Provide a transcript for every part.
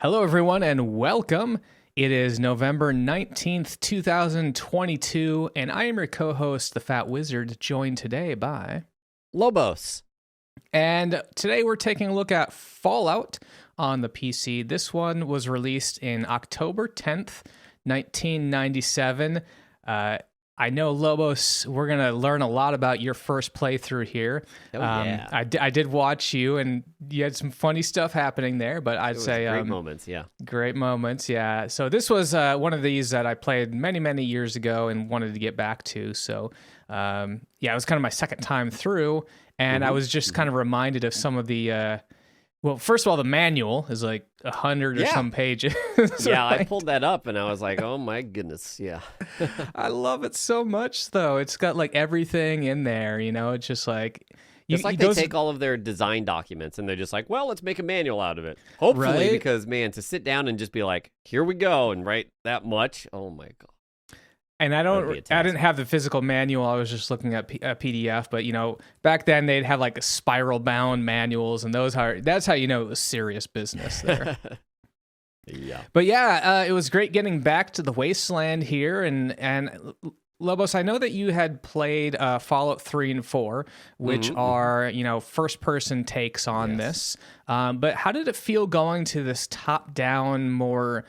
Hello, everyone, and welcome. It is November 19th, 2022, and I am your co-host, The Fat Wizard, joined today by... Lobos. And today we're taking a look at Fallout on the PC. This one was released in October 10th, 1997. I know, Lobos, we're going to learn a lot about your first playthrough here. Yeah. I did watch you, and you had some funny stuff happening there, but I'd say... great moments, yeah. Great moments, yeah. So this was one of these that I played many, many years ago and wanted to get back to. So, it was kind of my second time through, and I was just kind of reminded of some of the... Well, first of all, the manual is like 100 or some pages. Yeah, I pulled that up and I was like, oh my goodness, yeah. I love it so much, though. It's got like everything in there, you know? It's just like... It's like they take all of their design documents and they're just like, well, let's make a manual out of it. Hopefully, right? Because, man, to sit down and just be like, here we go, and write that much, oh my God. And I didn't have the physical manual. I was just looking at a PDF. But, you know, back then they'd have like spiral bound manuals, and that's how you know it was serious business there. Yeah. But yeah, it was great getting back to the wasteland here. And Lobos, I know that you had played Fallout 3 and 4, which are, you know, first person takes on this. But how did it feel going to this top down, more,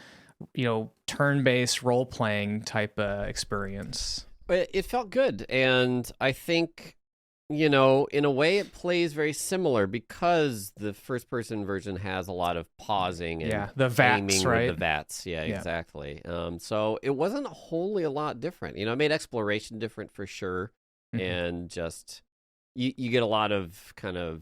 you know, turn-based role-playing type experience? It felt good, and I think, you know, in a way it plays very similar because the first-person version has a lot of pausing and the VATS, aiming right? with the VATS, yeah, exactly. So it wasn't wholly a lot different. You know, it made exploration different for sure, and just you get a lot of kind of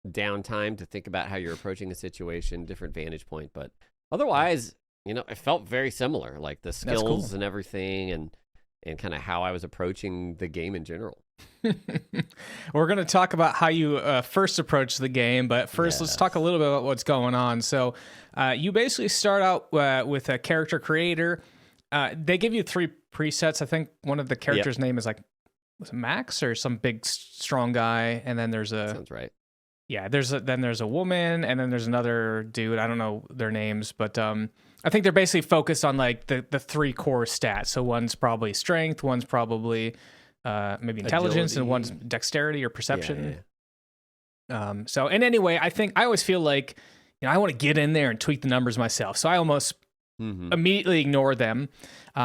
downtime to think about how you're approaching a situation, different vantage point, but otherwise... You know, it felt very similar, like the skills and everything, and kind of how I was approaching the game in general. We're going to talk about how you first approached the game, but first let's talk a little bit about what's going on. So you basically start out with a character creator. They give you 3 presets. I think one of the characters' name is like, was it Max or some big, strong guy? And then there's Sounds right. Yeah, there's a woman, and then there's another dude. I don't know their names, but I think they're basically focused on like the 3 core stats. So one's probably strength, one's probably maybe intelligence, and one's dexterity or perception. So, and anyway, I think I always feel like, you know, I want to get in there and tweak the numbers myself. So I almost immediately ignore them.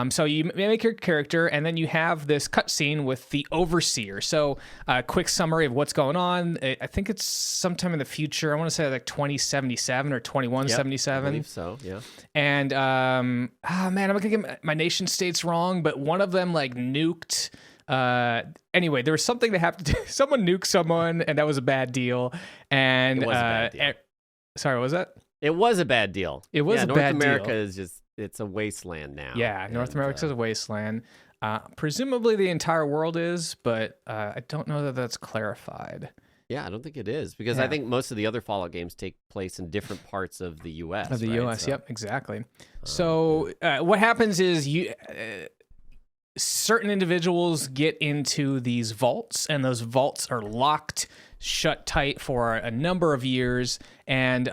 So you make your character, and then you have this cutscene with the Overseer. So a quick summary of what's going on. I think it's sometime in the future. I want to say like 2077 or 2177. I believe so, yeah. And, man, I'm going to get my nation states wrong, but one of them like nuked... anyway, there was something that happened. Someone nuked someone, and that was a bad deal. And it was a bad deal. Sorry, what was that? It was a bad deal. It was a North bad deal. North America is just, it's a wasteland now. Yeah, North America is a wasteland. Presumably the entire world is, but I don't know that that's clarified. Yeah, I don't think it is, because I think most of the other Fallout games take place in different parts of the U.S. Of the right? U.S., yep, exactly. So what happens is certain individuals get into these vaults, and those vaults are locked shut tight for a number of years. And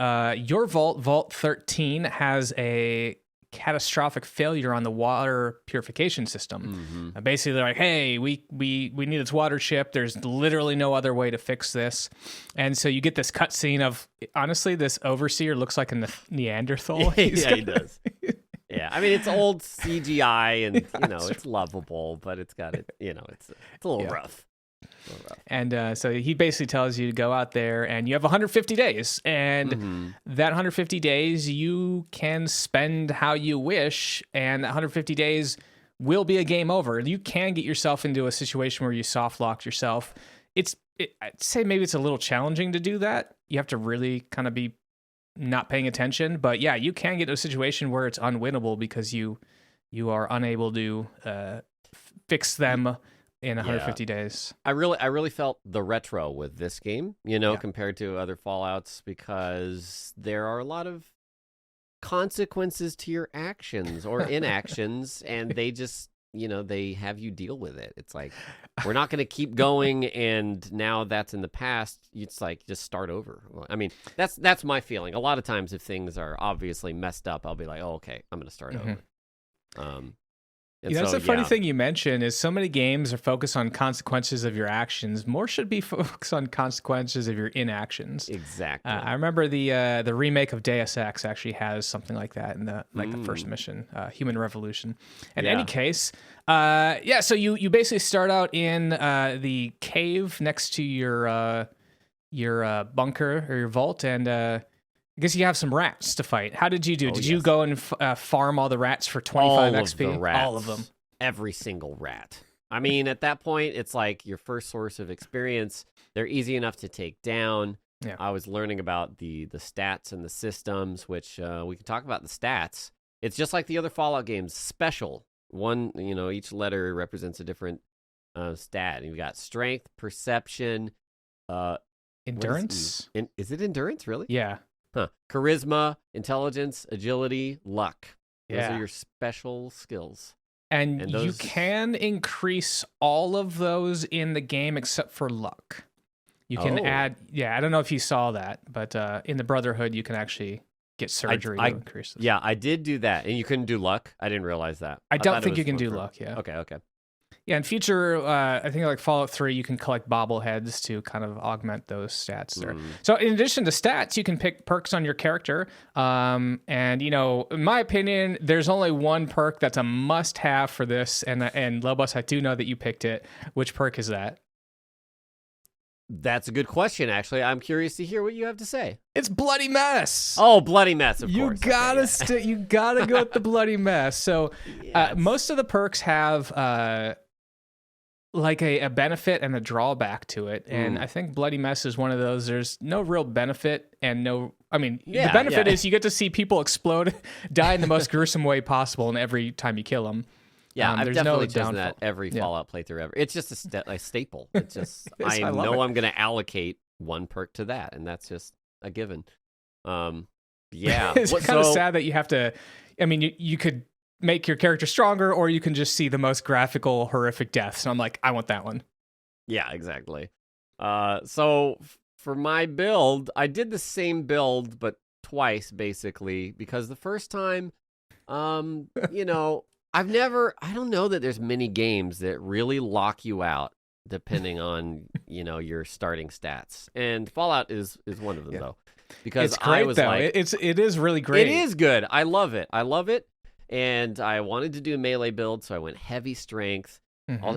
your vault, Vault 13, has a catastrophic failure on the water purification system. Basically, they're like, hey, we need this water chip. There's literally no other way to fix this. And so you get this cutscene of, honestly, this Overseer looks like a Neanderthal. Yeah, he does. Yeah, I mean, it's old CGI, and, you know, it's lovable, but it's got it, you know, it's a little rough. And so he basically tells you to go out there, and you have 150 days. And that 150 days, you can spend how you wish, and that 150 days will be a game over. You can get yourself into a situation where you soft lock yourself. I'd say maybe it's a little challenging to do that. You have to really kind of be not paying attention. But yeah, you can get to a situation where it's unwinnable because you are unable to fix them in 150 days. I really felt the retro with this game, you know, compared to other Fallouts, because there are a lot of consequences to your actions or inactions, and they just they have you deal with it. It's like, we're not going to keep going, and now that's in the past. It's like, just start over. Well, I mean, that's my feeling. A lot of times if things are obviously messed up, I'll be like, oh, okay, I'm going to start over. That's a funny thing you mentioned is so many games are focused on consequences of your actions. More should be focused on consequences of your inactions. Exactly. I remember the remake of Deus Ex actually has something like that in the first mission, Human Revolution. In any case, so you basically start out in the cave next to your bunker or your vault, and I guess you have some rats to fight. How did you do? Did you go and farm all the rats for 25 XP? All of them. Every single rat. I mean, at that point, it's like your first source of experience. They're easy enough to take down. Yeah. I was learning about the stats and the systems, which we can talk about the stats. It's just like the other Fallout games, special. One, each letter represents a different stat. You've got strength, perception, endurance. Is it endurance, really? Yeah. Huh. Charisma, intelligence, agility, luck. Those are your special skills. And you can increase all of those in the game except for luck. You can add, I don't know if you saw that, but in the Brotherhood, you can actually get surgery to increase this. Yeah, I did do that. And you couldn't do luck? I didn't realize that. I don't think you can do luck, yeah. Okay. Yeah, in future, I think like Fallout 3, you can collect bobbleheads to kind of augment those stats there. So in addition to stats, you can pick perks on your character. And, in my opinion, there's only one perk that's a must-have for this. And Lobos, I do know that you picked it. Which perk is that? That's a good question, actually. I'm curious to hear what you have to say. It's Bloody Mess. Oh, Bloody Mess, of course. You gotta go with the Bloody Mess. So most of the perks have... like a benefit and a drawback to it. And I think Bloody Mess is one of those. There's no real benefit and the benefit is you get to see people explode, die in the most gruesome way possible, and every time you kill them. Yeah, I've definitely chosen that every Fallout playthrough ever. It's just a staple. It's just, I know I'm going to allocate one perk to that, and that's just a given. It's kind of sad that you have to, you could make your character stronger, or you can just see the most graphical, horrific deaths. And I'm like, I want that one. Yeah, exactly. So for my build, I did the same build, but twice, basically, because the first time, I don't know that there's many games that really lock you out depending on, your starting stats. And Fallout is one of them, though. Because it's great, it is really great. It is good. I love it. And I wanted to do a melee build, so I went heavy strength,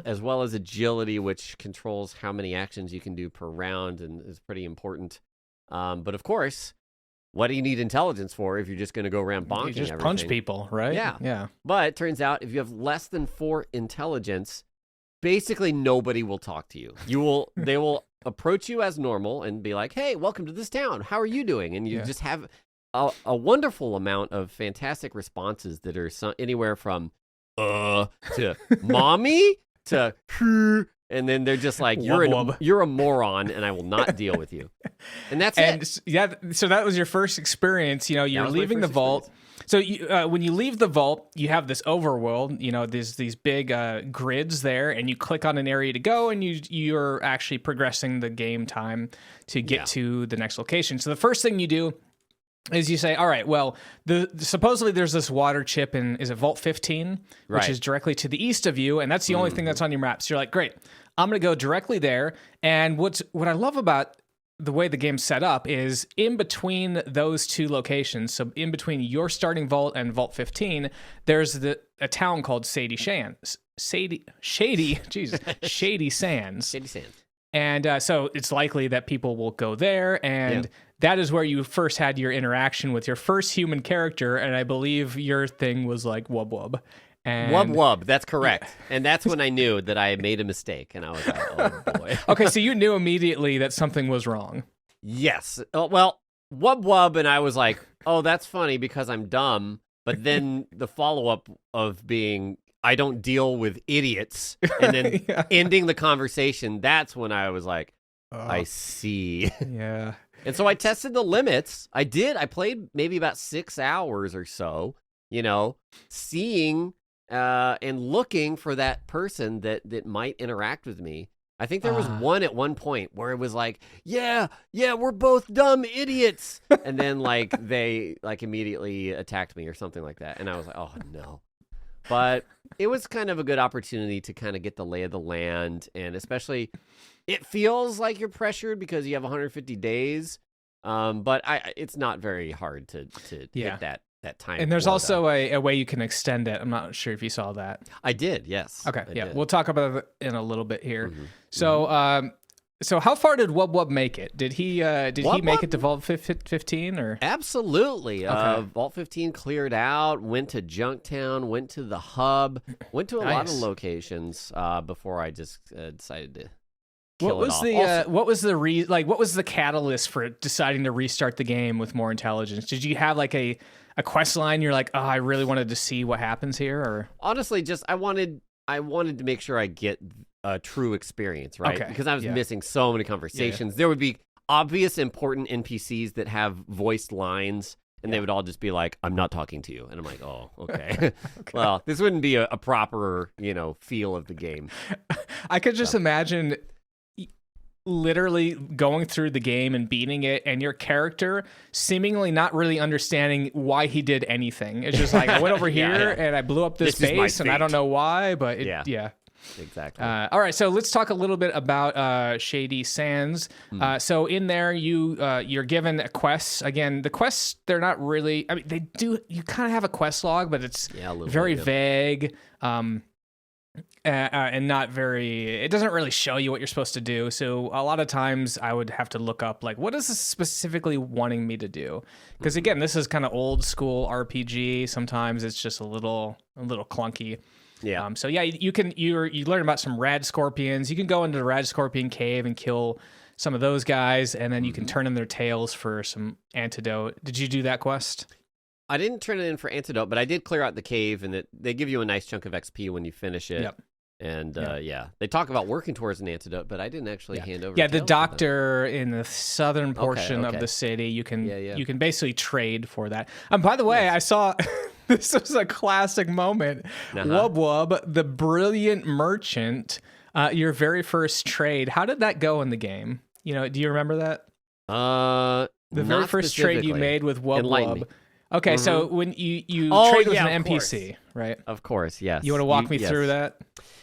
as well as agility, which controls how many actions you can do per round and is pretty important. But of course, what do you need intelligence for if you're just going to go around bonking everything? You just punch people, right? Yeah. But it turns out if you have less than 4 intelligence, basically nobody will talk to you. They will approach you as normal and be like, hey, welcome to this town. How are you doing? And you just have a wonderful amount of fantastic responses that are anywhere from to mommy to and then they're just like, you're a moron and I will not deal with you. And that's it. Yeah, so that was your first experience. You're leaving the vault. So when you leave the vault, you have this overworld. There's these big grids there, and you click on an area to go, and you're actually progressing the game time to get to the next location. So the first thing you do is you say, all right, well, supposedly there's this water chip in, is it Vault 15? Which is directly to the east of you, and that's the only thing that's on your map. So you're like, great, I'm going to go directly there. And what I love about the way the game's set up is in between those two locations, so in between your starting vault and Vault 15, there's a town called Shady Sands. Shady Sands. And so it's likely that people will go there, and that is where you first had your interaction with your first human character, and I believe your thing was like wub wub. And wub wub, that's correct. And that's when I knew that I had made a mistake, and I was like, oh boy. Okay, so you knew immediately that something was wrong. Yes. Well, wub wub, and I was like, oh, that's funny because I'm dumb. But then the follow-up of being, I don't deal with idiots, and then ending the conversation, that's when I was like, I see. Yeah. And so I tested the limits. I played maybe about 6 hours or so, seeing and looking for that person that might interact with me. I think there was one at one point where it was like, yeah, we're both dumb idiots. And then like they like immediately attacked me or something like that. And I was like, oh no. But it was kind of a good opportunity to kind of get the lay of the land. And especially it feels like you're pressured because you have 150 days. But it's not very hard to hit that time. And there's also a way you can extend it. I'm not sure if you saw that. I did, yes. Okay, I yeah. did. We'll talk about it in a little bit here. So, so how far did Wub make it? Did he make it to Vault 15 or? Absolutely. Okay. Vault 15 cleared out, went to Junktown, went to the hub, went to a lot of locations before I just decided to kill it off. What was the catalyst for deciding to restart the game with more intelligence? Did you have like a quest line you're like, oh, I really wanted to see what happens here? Or honestly, just I wanted to make sure I get a true experience, right? Okay. Because I was missing so many conversations. There would be obvious important NPCs that have voiced lines, and they would all just be like, I'm not talking to you. And I'm like, oh, okay. Well, this wouldn't be a proper, feel of the game. I could just imagine literally going through the game and beating it, and your character seemingly not really understanding why he did anything. It's just like, I went over here and I blew up this base and I don't know why, but exactly. All right, so let's talk a little bit about Shady Sands. So in there, you're given a quest. Again, the quests, they're not really, I mean, they do, you kind of have a quest log, but it's very vague. And not very, it doesn't really show you what you're supposed to do. So a lot of times I would have to look up, like, what is this specifically wanting me to do? Because again, this is kind of old school RPG. Sometimes it's just a little clunky. Yeah. So yeah, you learn about some rad scorpions. You can go into the rad scorpion cave and kill some of those guys, and then you can turn in their tails for some antidote. Did you do that quest? I didn't turn it in for antidote, but I did clear out the cave, and they give you a nice chunk of XP when you finish it. Yep. And they talk about working towards an antidote, but I didn't actually hand over. Yeah, the doctor in the southern portion of the city, you can basically trade for that. By the way, I saw this was a classic moment. Wub Wub, the brilliant merchant, your very first trade. How did that go in the game? Do you remember that? The very first trade you made with Wub Wub. Okay, so when you trade with an NPC, right? Of course, yes. You want to walk me through that?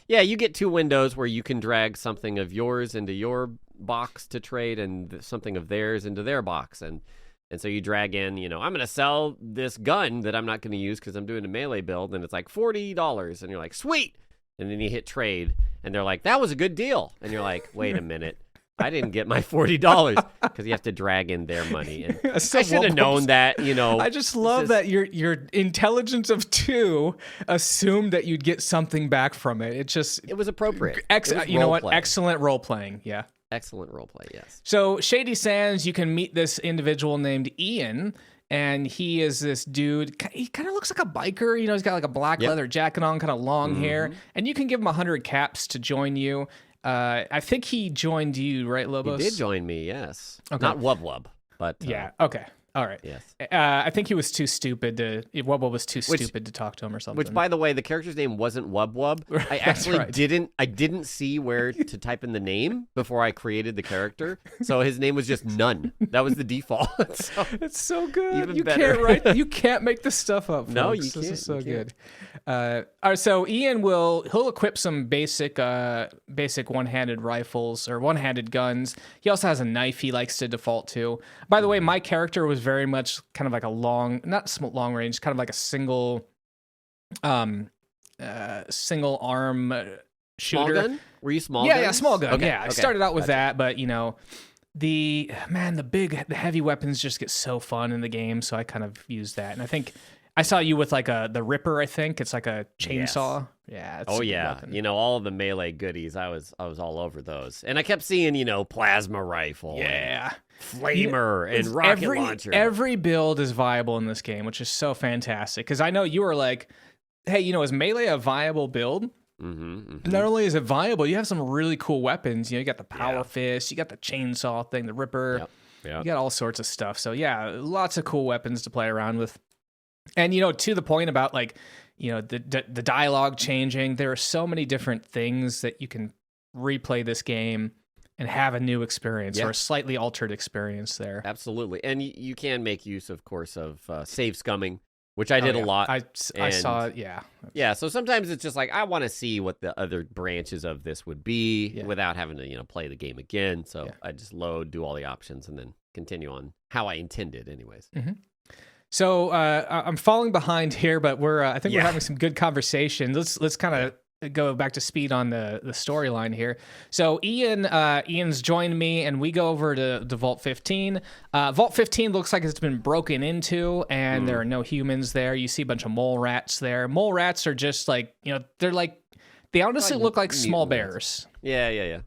Yeah, you get two windows where you can drag something of yours into your box to trade and something of theirs into their box. And so you drag in, I'm going to sell this gun that I'm not going to use because I'm doing a melee build, and it's like $40. And you're like, sweet! And then you hit trade, and they're like, that was a good deal. And you're like, wait a minute. I didn't get my $40 because you have to drag in their money. And I should have known that, I just love that your intelligence of 2 assumed that you'd get something back from it. It was appropriate. You know what? Excellent role playing. Yeah. Excellent role play. Yes. So Shady Sands, you can meet this individual named Ian. And he is this dude. He kind of looks like a biker. He's got like a black leather jacket on, kind of long hair. And you can give him 100 caps to join you. I think he joined you, right, Lobos? He did join me, yes. Okay. Not Wub Wub, but... yeah, okay. All right. Yes. I think he was too stupid Wub Wub was too stupid to talk to him or something. Which, by the way, the character's name wasn't Wub Wub. I actually didn't see where to type in the name before I created the character. So his name was just None. That was the default. It's so good. Even better. You can't make this stuff up, folks. No, you can't. This is so good. All right, so Ian he'll equip some basic one-handed rifles or one-handed guns. He also has a knife he likes to default to. By the way, my character was very much kind of like a not long range, kind of like a single arm shooter. Small gun? Were you small gun? guns? Yeah, small gun. Okay, yeah, I started out with that, but the heavy weapons just get so fun in the game, so I kind of used that. And I think I saw you with like the Ripper. I think it's like a chainsaw. Yes. Yeah. It's a good weapon. All of the melee goodies. I was all over those, and I kept seeing plasma rifle. Yeah. Flamer and rocket launcher. Every build is viable in this game, which is so fantastic. Because I know you were like, hey, is melee a viable build? Not only is it viable, you have some really cool weapons. You got the power fist, you got the chainsaw thing, the Ripper. Yep. You got all sorts of stuff. So yeah, lots of cool weapons to play around with. And to the point about like the dialogue changing. There are so many different things that you can replay this game and have a new experience or a slightly altered experience there. Absolutely. And you can make use, of course, of save scumming, which I did a lot. I saw it, yeah. Yeah, so sometimes it's just like, I want to see what the other branches of this would be without having to, play the game again. So I just load, do all the options, and then continue on how I intended anyways. Mm-hmm. So I'm falling behind here, but I think we're having some good conversation. Let's kind of go back to speed on the storyline here. So Ian's joined me, and we go over to Vault 15. Vault 15 looks like it's been broken into, and there are no humans there. You see a bunch of mole rats there. Mole rats are just like, they honestly look like small bears. Yeah.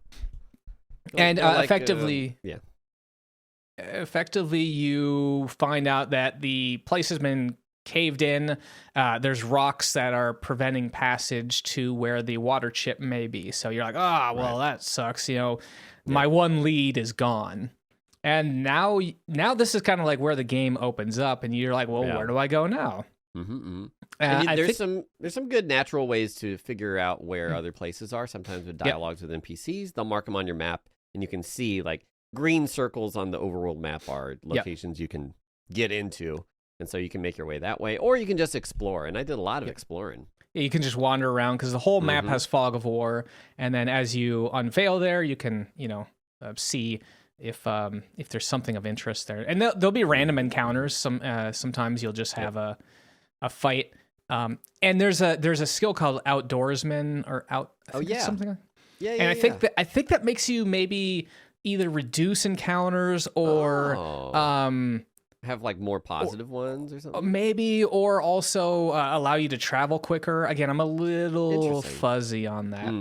And effectively, yeah. Effectively, you find out that the place has been caved in. There's rocks that are preventing passage to where the water chip may be. So you're like, that sucks. My one lead is gone. And now this is kind of like where the game opens up, and you're like, well, where do I go now? There's some good natural ways to figure out where other places are. Sometimes with dialogues with NPCs, they'll mark them on your map, and you can see like green circles on the overworld map are locations you can get into. And so you can make your way that way, or you can just explore. And I did a lot of exploring. Yeah, you can just wander around because the whole map has fog of war. And then as you unveil there, you can, see if there's something of interest there. And there'll be random encounters. Sometimes you'll just have a fight. And there's a skill called Outdoorsman or something. And I think that makes you maybe either reduce encounters or have like more positive ones or something? Maybe, or also allow you to travel quicker. Again, I'm a little fuzzy on that.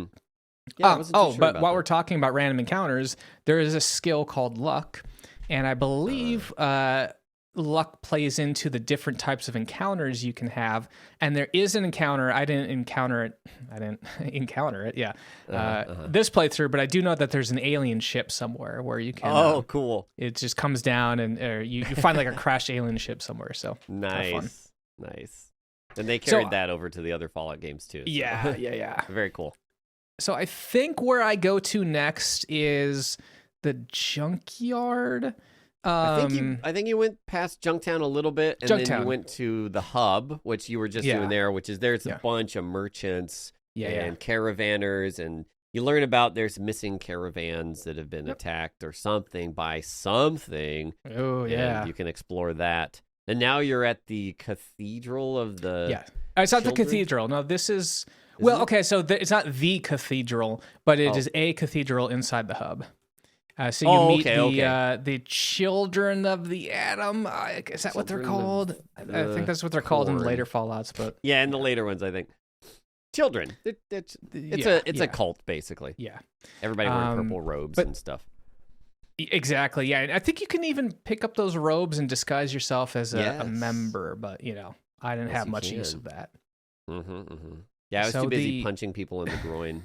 Yeah, I wasn't too sure but about while that. we're talking about random encounters, there is a skill called Luck, and I believe luck plays into the different types of encounters you can have. And there is an encounter. I didn't encounter it. Yeah. This playthrough, but I do know that there's an alien ship somewhere where you can. Oh, cool! It just comes down, and you find like a crashed alien ship somewhere. So nice. And they carried that over to the other Fallout games too. So. Yeah. Very cool. So I think where I go to next is the junkyard. I think you went past Junktown a little bit, and then you went to the hub, which you were just doing there, which is there's a bunch of merchants and caravanners, and you learn about there's missing caravans that have been attacked or something by something. Oh, yeah. And you can explore that. And now you're at the Cathedral of the... Yeah. It's not the cathedral. No, this is... Well, okay, so it's not the cathedral, but it is a cathedral inside the hub. So you meet the Children of the Atom. Is that what they're called? I think that's what they're called in later Fallouts. But yeah, in the later ones, I think. Children. It's a cult, basically. Yeah. Everybody wearing purple robes and stuff. Exactly, yeah. And I think you can even pick up those robes and disguise yourself as a member, but, I didn't have much use of that. Yeah, I was too busy punching people in the groin.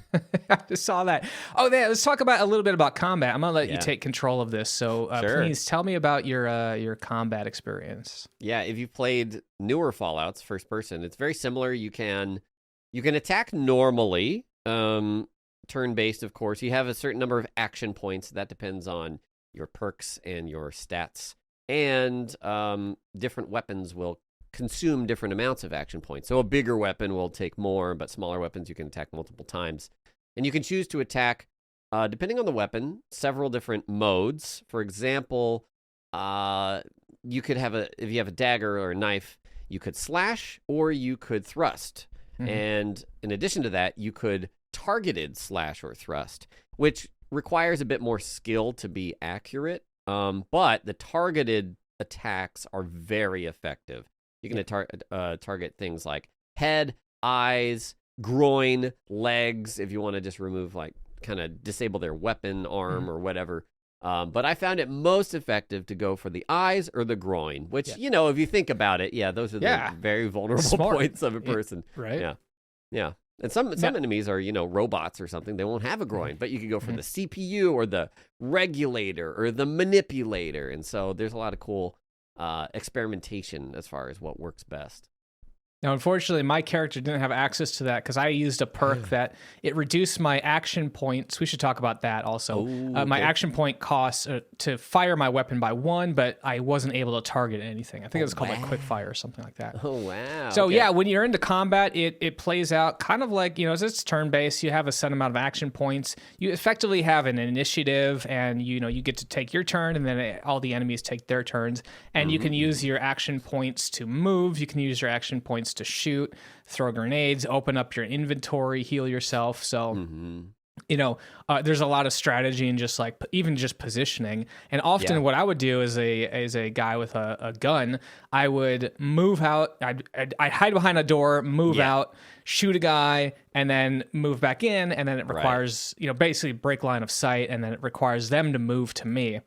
I just saw that. Oh, yeah, let's talk a little bit about combat. I'm going to let you take control of this. So please tell me about your combat experience. Yeah, if you've played newer Fallouts, first person, it's very similar. You can attack normally, turn-based, of course. You have a certain number of action points. That depends on your perks and your stats. And different weapons will consume different amounts of action points. So a bigger weapon will take more, but smaller weapons you can attack multiple times. And you can choose to attack, depending on the weapon, several different modes. For example, you could have if you have a dagger or a knife, you could slash or you could thrust. And in addition to that, you could targeted slash or thrust, which requires a bit more skill to be accurate. But the targeted attacks are very effective. You can target things like head, eyes, groin, legs, if you want to just remove, like, kind of disable their weapon, arm, or whatever. But I found it most effective to go for the eyes or the groin, which, if you think about it, those are the very vulnerable points of a person. Right? Yeah. And some enemies are, robots or something. They won't have a groin, but you could go for the CPU or the regulator or the manipulator. And so there's a lot of cool experimentation as far as what works best. Now, unfortunately, my character didn't have access to that because I used a perk that it reduced my action points. We should talk about that also. My action point costs to fire my weapon by 1, but I wasn't able to target anything. I think it was called like quick fire or something like that. Oh, wow. So yeah, when you're into combat, it plays out kind of like, it's turn-based. You have a set amount of action points. You effectively have an initiative, and you get to take your turn, and then all the enemies take their turns. And you can use your action points to move. You can use your action points to shoot, throw grenades, open up your inventory, heal yourself. So, there's a lot of strategy and just like even just positioning. And often what I would do as a guy with a gun, I would move out. I'd hide behind a door, move out, shoot a guy, and then move back in. And then it requires, basically break line of sight. And then it requires them to move to me.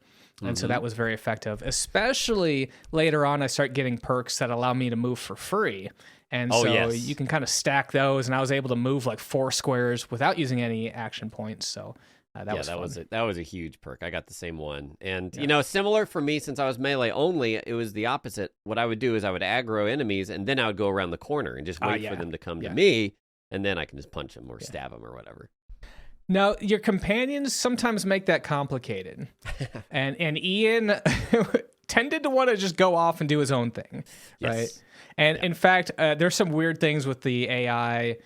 And so that was very effective, especially later on. I start getting perks that allow me to move for free. And you can kind of stack those. And I was able to move like 4 squares without using any action points. So that was a huge perk. I got the same one. And, similar for me, since I was melee only, it was the opposite. What I would do is I would aggro enemies, and then I would go around the corner and just wait for them to come to me. And then I can just punch them or stab them or whatever. Now, your companions sometimes make that complicated. and Ian tended to want to just go off and do his own thing, right? And in fact, there's some weird things with the AI.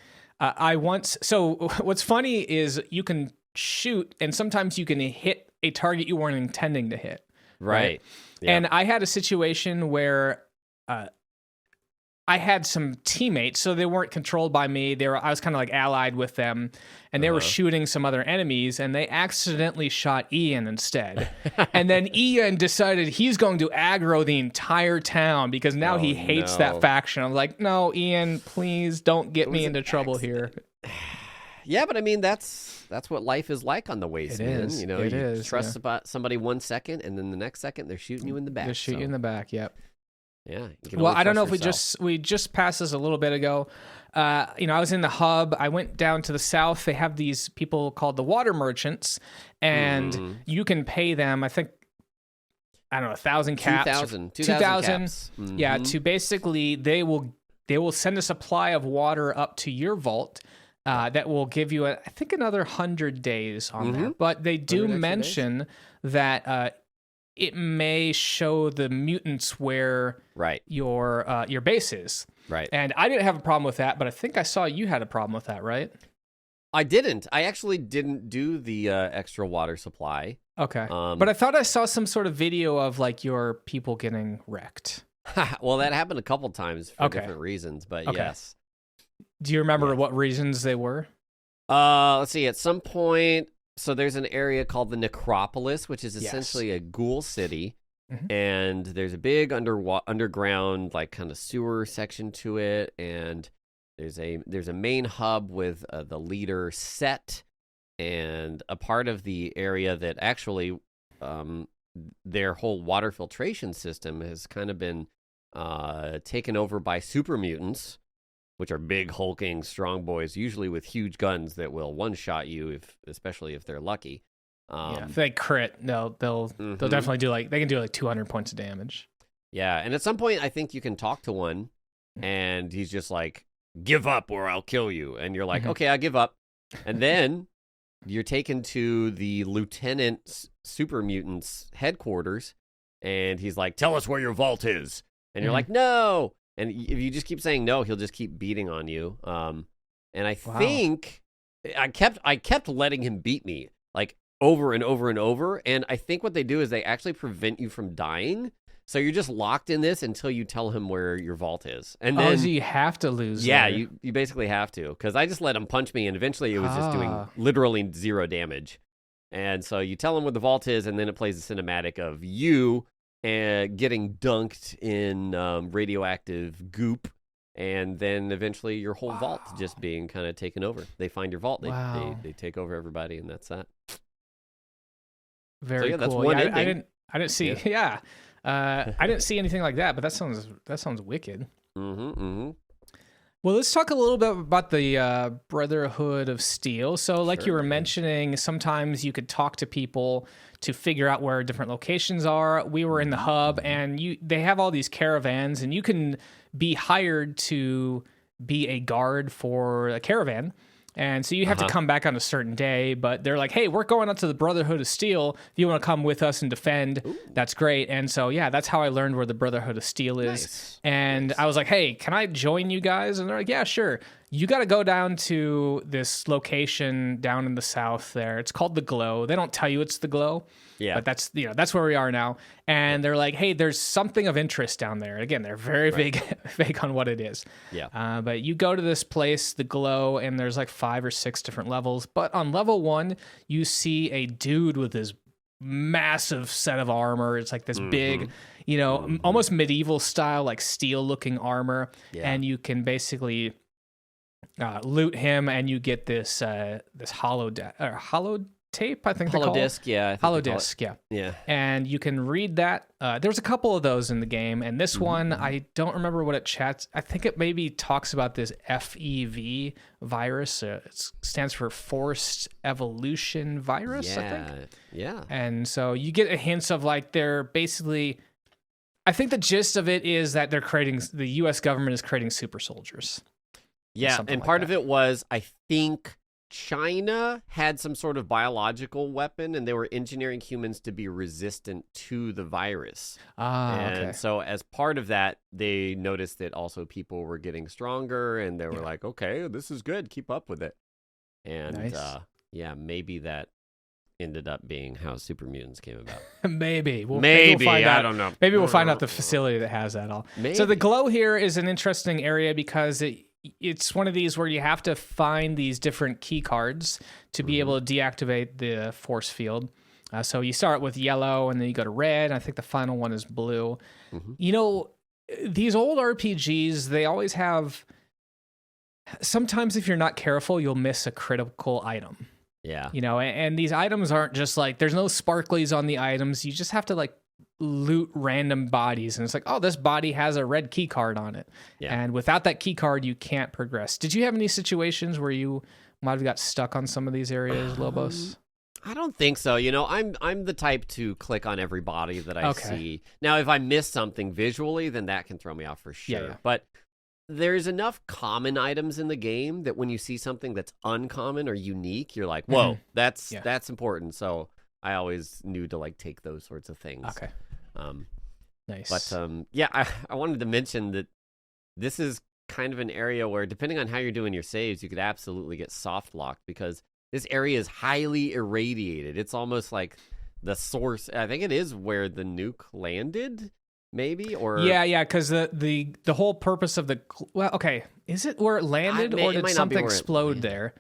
So what's funny is you can shoot, and sometimes you can hit a target you weren't intending to hit. Right. Yeah. And I had a situation where I had some teammates, so they weren't controlled by me. I was kind of like allied with them, and they were shooting some other enemies, and they accidentally shot Ian instead. And then Ian decided he's going to aggro the entire town because now he hates that faction. I'm like, no, Ian, please don't get me into trouble here. Yeah, but I mean, that's what life is like on the wastelands. It is. You trust about somebody 1 second, and then the next second they're shooting you in the back. They're shooting you in the back. Yep. Yeah. Well, I don't know if we just passed this a little bit ago. I was in the hub. I went down to the south. They have these people called the water merchants, and you can pay them, I think, 1,000 caps. 2,000 caps. Yeah, to basically they will send a supply of water up to your vault. That will give you, I think, another 100 days on there. But they do mention that it may show the mutants where your base is. Right. And I didn't have a problem with that, but I think I saw you had a problem with that, right? I didn't. I actually didn't do the extra water supply. Okay. But I thought I saw some sort of video of like your people getting wrecked. Well, that happened a couple times for different reasons, but yes. Do you remember what reasons they were? Let's see. At some point, so there's an area called the Necropolis, which is essentially a ghoul city, and there's a big underground like kind of sewer section to it, and there's a main hub with the leader Set, and a part of the area that actually their whole water filtration system has kind of been taken over by super mutants, which are big, hulking, strong boys, usually with huge guns that will one-shot you, especially if they're lucky. If they crit, they'll definitely do they can do like 200 points of damage. Yeah, and at some point, I think you can talk to one, and he's just like, "Give up, or I'll kill you." And you're like, "Okay, I give up." And then you're taken to the Lieutenant Super Mutants headquarters, and he's like, "Tell us where your vault is." And you're like, "No." And if you just keep saying no, he'll just keep beating on you. And I think I kept letting him beat me like over and over and over. And I think what they do is they actually prevent you from dying. So you're just locked in this until you tell him where your vault is. And then, so you have to lose. Yeah, you basically have to, because I just let him punch me, and eventually it was just doing literally 0 damage. And so you tell him where the vault is, and then it plays a cinematic of you and getting dunked in radioactive goop, and then eventually your whole vault just being kind of taken over. They find your vault, they take over everybody, and that's that. Very cool. That's one ending. I didn't see. Yeah, I didn't see anything like that, but that sounds wicked. Well, let's talk a little bit about the Brotherhood of Steel. So like you were mentioning, sometimes you could talk to people to figure out where different locations are. We were in the hub, and they have all these caravans, and you can be hired to be a guard for a caravan. And so you have to come back on a certain day, but they're like, hey, we're going out to the Brotherhood of Steel. If you want to come with us and defend, that's great. And so, yeah, that's how I learned where the Brotherhood of Steel is. Nice. And I was like, hey, can I join you guys? And they're like, yeah, sure. You got to go down to this location down in the south there. It's called The Glow. They don't tell you it's The Glow. Yeah. But that's where we are now. And they're like, hey, there's something of interest down there. Again, they're very vague on what it is. Yeah. But you go to this place, The Glow, and there's like 5 or 6 different levels. But on level 1, you see a dude with this massive set of armor. It's like this big, almost medieval style, like steel looking armor. Yeah. And you can basically loot him, and you get this hollow tape, I think they call it. Holodisc, yeah. Holodisc, yeah. Yeah. And you can read that. There's a couple of those in the game, and this one, I don't remember what it chats. I think it maybe talks about this FEV virus. It stands for Forced Evolution Virus, I think. Yeah. And so you get a hint of like they're basically, I think the gist of it is that the U.S. government is creating super soldiers. Yeah, and part of it was, I think, China had some sort of biological weapon, and they were engineering humans to be resistant to the virus. And so as part of that, they noticed that also people were getting stronger, and they were like, okay, this is good. Keep up with it. And maybe that ended up being how Super Mutants came about. Maybe we'll find I out. don't know. Maybe we'll find out the facility that has that all. Maybe. So the Glow here is an interesting area because it's one of these where you have to find these different key cards to be able to deactivate the force field. So you start with yellow, and then you go to red. And I think the final one is blue. These old RPGs, they always have. Sometimes, if you're not careful, you'll miss a critical item. Yeah. And these items aren't just like there's no sparklies on the items. You just have to like loot random bodies, and it's like, oh, this body has a red key card on it, and without that key card you can't progress. Did you have any situations where you might have got stuck on some of these areas, Lobos? I don't think so. I'm the type to click on every body that I see. Now, if I miss something visually, then that can throw me off for sure. But there's enough common items in the game that when you see something that's uncommon or unique, you're like, whoa, that's important. So I always knew to like take those sorts of things. Okay. Nice. But I wanted to mention that this is kind of an area where, depending on how you're doing your saves, you could absolutely get soft locked, because this area is highly irradiated. It's almost like the source. I think it is where the nuke landed, maybe, or because the whole purpose of is it where it landed, or did something explode there?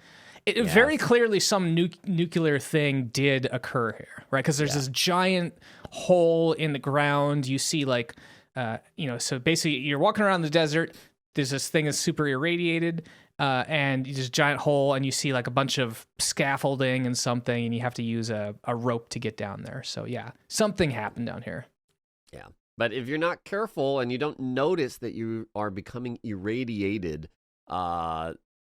It very clearly some nuclear thing did occur here, right? Because there's this giant hole in the ground. You see, like, so basically you're walking around the desert. There's this thing that's super irradiated, and there's a giant hole, and you see like a bunch of scaffolding and something, and you have to use a rope to get down there. So something happened down here. Yeah, but if you're not careful and you don't notice that you are becoming irradiated,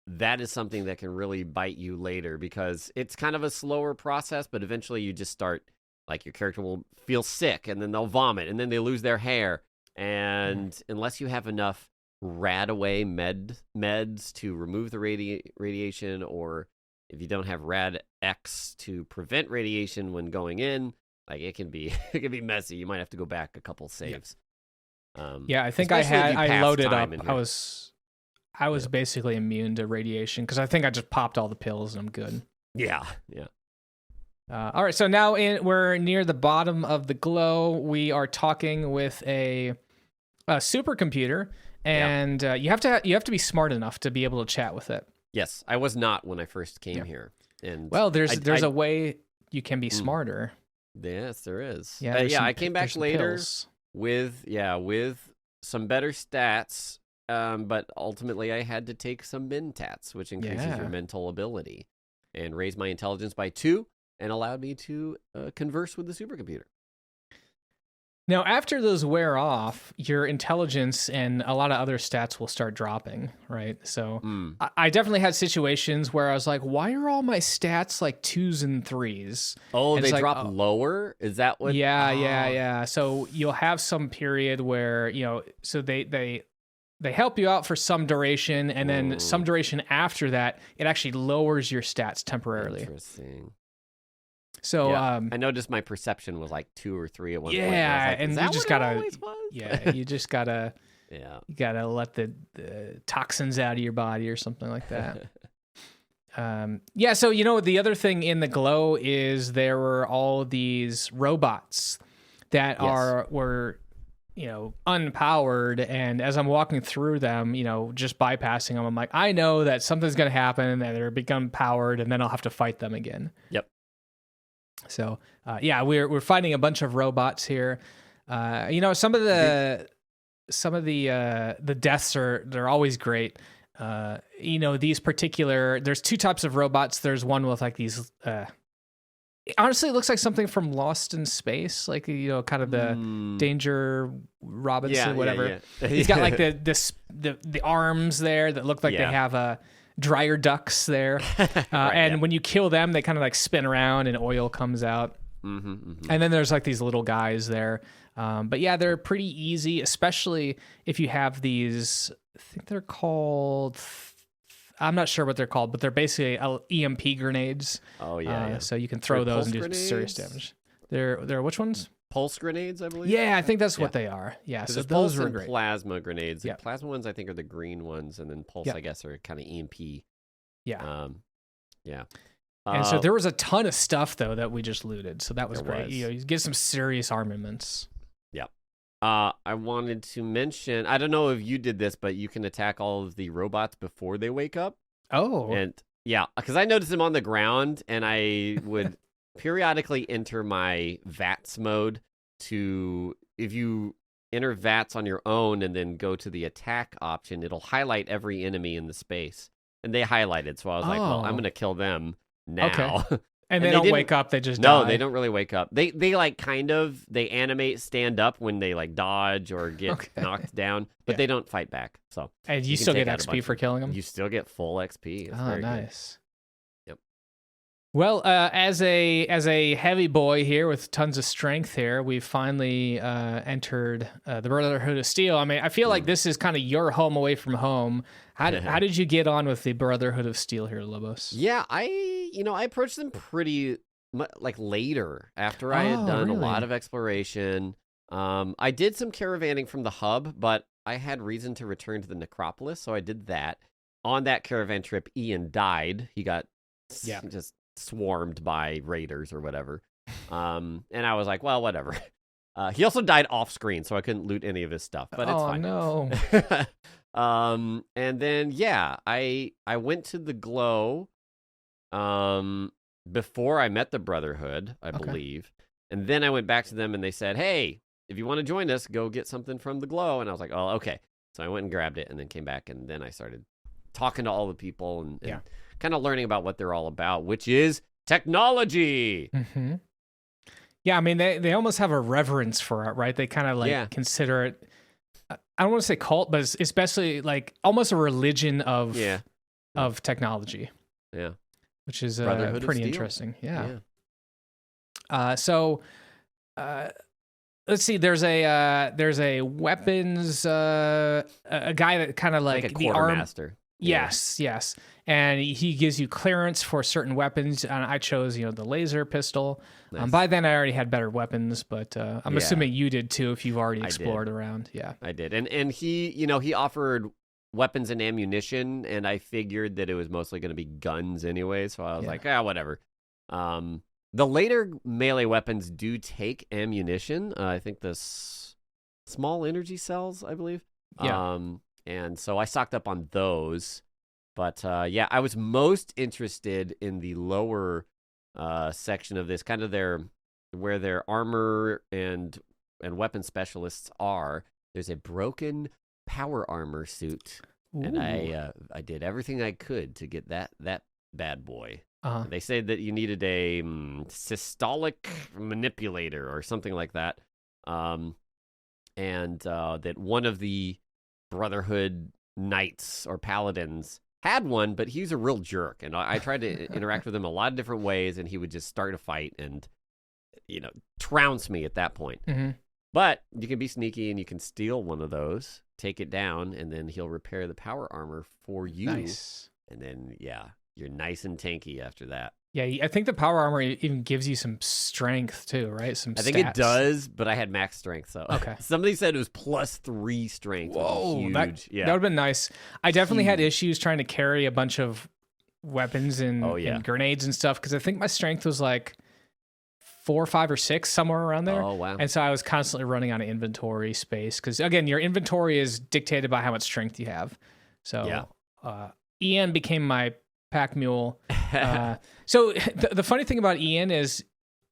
that is something that can really bite you later, because it's kind of a slower process, but eventually you just start, like, your character will feel sick, and then they'll vomit, and then they lose their hair. And unless you have enough rad-away meds to remove the radiation, or if you don't have Rad-X to prevent radiation when going in, like, it can be messy. You might have to go back a couple saves. I think I loaded up. I was basically immune to radiation because I think I just popped all the pills and I'm good. Yeah. All right, so now we're near the bottom of the Glow. We are talking with a supercomputer, and you have to be smart enough to be able to chat with it. Yes, I was not when I first came here. And there's a way you can be smarter. Yes, there is. I came back later with some better stats. But ultimately, I had to take some mentats, which increases your mental ability, and raised my intelligence by 2, and allowed me to converse with the supercomputer. Now, after those wear off, your intelligence and a lot of other stats will start dropping, right? So I definitely had situations where I was like, why are all my stats like 2s and 3s? Oh, and they drop lower? Is that what? Yeah. So you'll have some period where, so they they help you out for some duration, and then some duration after that, it actually lowers your stats temporarily. Interesting. So I noticed my perception was like 2 or 3 at one point. Yeah, and you just gotta, yeah, you just gotta, you gotta let the toxins out of your body or something like that. So the other thing in the Glow is there were all these robots that were unpowered, and as I'm walking through them, just bypassing them, I'm like, I know that something's gonna happen and they're become powered, and then I'll have to fight them again. Yep. So we're fighting a bunch of robots here. Some of the deaths they're always great. These particular, there's 2 types of robots. There's one with like these honestly, it looks like something from Lost in Space, like kind of the Danger Robinson, whatever. Yeah. He's got like the arms there that look like they have dryer ducts there, and when you kill them, they kind of like spin around and oil comes out. And then there's like these little guys there, but they're pretty easy, especially if you have these. I think they're called. I'm not sure what they're called, but they're basically EMP grenades. Oh yeah. So you can throw those and do serious damage. They're which ones? Pulse grenades, I believe. Yeah, I think that's what they are. Yeah, so those were great. Plasma grenades. The plasma ones, I think, are the green ones, and then pulse, I guess, are kind of EMP. Yeah. Yeah. And so there was a ton of stuff though that we just looted, so that was great. You get some serious armaments. Yep. I wanted to mention, I don't know if you did this, but you can attack all of the robots before they wake up. Oh. And because I noticed them on the ground, and I would periodically enter my VATS mode if you enter VATS on your own and then go to the attack option, it'll highlight every enemy in the space. And they highlighted, so I was like, well, I'm going to kill them now. Okay. And they don't wake up, they just die. No, they don't really wake up. They like they animate, stand up when they like dodge or get knocked down, but they don't fight back. So and you still get XP for killing them? You still get full XP. It's very nice. Good. Yep. Well, as a heavy boy here with tons of strength here, we finally entered the Brotherhood of Steel. I mean, I feel like this is kind of your home away from home. How did you get on with the Brotherhood of Steel here, Lobos? Yeah, I approached them pretty like later after I had done a lot of exploration. I did some caravanning from the hub, but I had reason to return to the Necropolis, so I did that. On that caravan trip, Ian died. He got just swarmed by raiders or whatever. And I was like, well, whatever. He also died off screen, so I couldn't loot any of his stuff, but it's fine. Oh, no. And then, I went to the Glow before I met the Brotherhood, I believe. And then I went back to them and they said, hey, if you want to join us, go get something from the Glow. And I was like, oh, okay. So I went and grabbed it and then came back, and then I started talking to all the people and kind of learning about what they're all about, which is technology. Mm-hmm. Yeah, I mean, they almost have a reverence for it, right? They kind of like consider it, I don't want to say cult, but it's especially like almost a religion of technology. Yeah. Which is pretty interesting. Yeah. Let's see. There's a weapons a guy that kind of like a the arm master. Yes, and he gives you clearance for certain weapons. And I chose the laser pistol. Nice. By then I already had better weapons, but I'm assuming you did too if you've already explored around. Yeah, I did. And he he offered weapons and ammunition, and I figured that it was mostly going to be guns anyway, so I was like, whatever. The later melee weapons do take ammunition. I think the small energy cells, I believe. And so I stocked up on those. But I was most interested in the lower section of this, kind of where their armor and weapon specialists are. There's a broken power armor suit. Ooh. And I did everything I could to get that bad boy. They said that you needed a systolic manipulator or something like that, and that one of the Brotherhood knights or paladins had one, but he's a real jerk, and I tried to interact with him a lot of different ways, and he would just start a fight and trounce me at that point. Mm-hmm. But you can be sneaky and you can steal one of those. take it down, and then he'll repair the power armor for you. Nice. And then, you're nice and tanky after that. Yeah, I think the power armor even gives you some strength too, right? Some I think stats. it does, but I had max strength, so okay. Somebody said it was +3 strength. Whoa, huge. that would have been nice. I definitely had issues trying to carry a bunch of weapons and grenades and stuff because I think my strength was like 4, 5, or 6, somewhere around there. Oh wow! And so I was constantly running out of inventory space because again, your inventory is dictated by how much strength you have. So Ian became my pack mule. So the funny thing about Ian is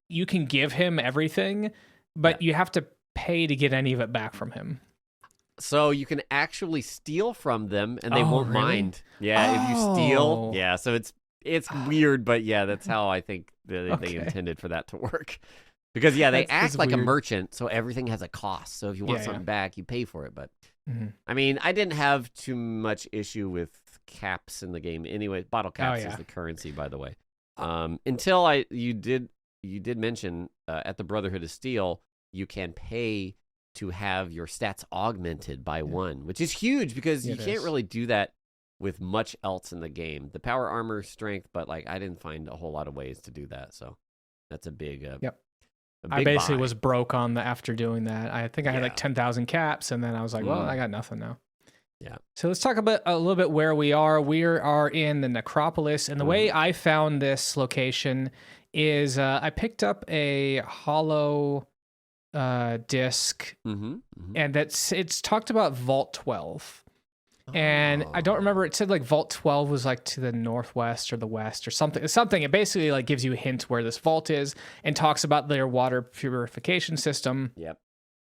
you can give him everything, but you have to pay to get any of it back from him. So you can actually steal from them, and they won't really? mind. Yeah, if you steal. Yeah, so it's weird, but that's how I think they intended for that to work. Because they act like a merchant, so everything has a cost. So if you want something back, you pay for it. But I mean, I didn't have too much issue with caps in the game anyway. Bottle caps is the currency, by the way. Until you did mention at the Brotherhood of Steel, you can pay to have your stats augmented by 1, which is huge because you can't really do that with much else in the game. The power armor strength, but I didn't find a whole lot of ways to do that. So that's a big I basically was broke on after doing that. I think I had like 10,000 caps, and then I was like, well, I got nothing now. Yeah. So let's talk about a little bit where we are. We are in the Necropolis, and the way I found this location is I picked up a hollow disc, and it's talked about Vault 12. And I don't remember. It said like Vault 12 was like to the northwest or the west or something. It basically like gives you a hint where this vault is and talks about their water purification system. Yep.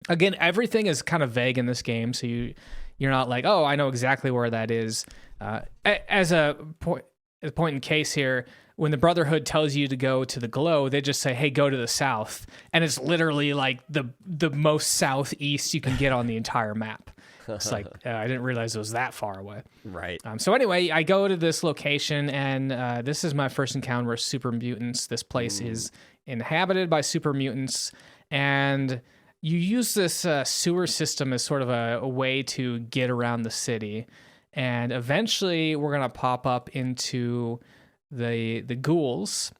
Again, everything is kind of vague in this game, so you're not like, oh, I know exactly where that is. As a point in case here, when the Brotherhood tells you to go to the Glow, they just say, hey, go to the south. And it's literally like the most southeast you can get on the entire map. It's like, I didn't realize it was that far away. Right. So anyway, I go to this location, and this is my first encounter with super mutants. This place is inhabited by super mutants, and you use this sewer system as sort of a way to get around the city. And eventually, we're going to pop up into the ghouls.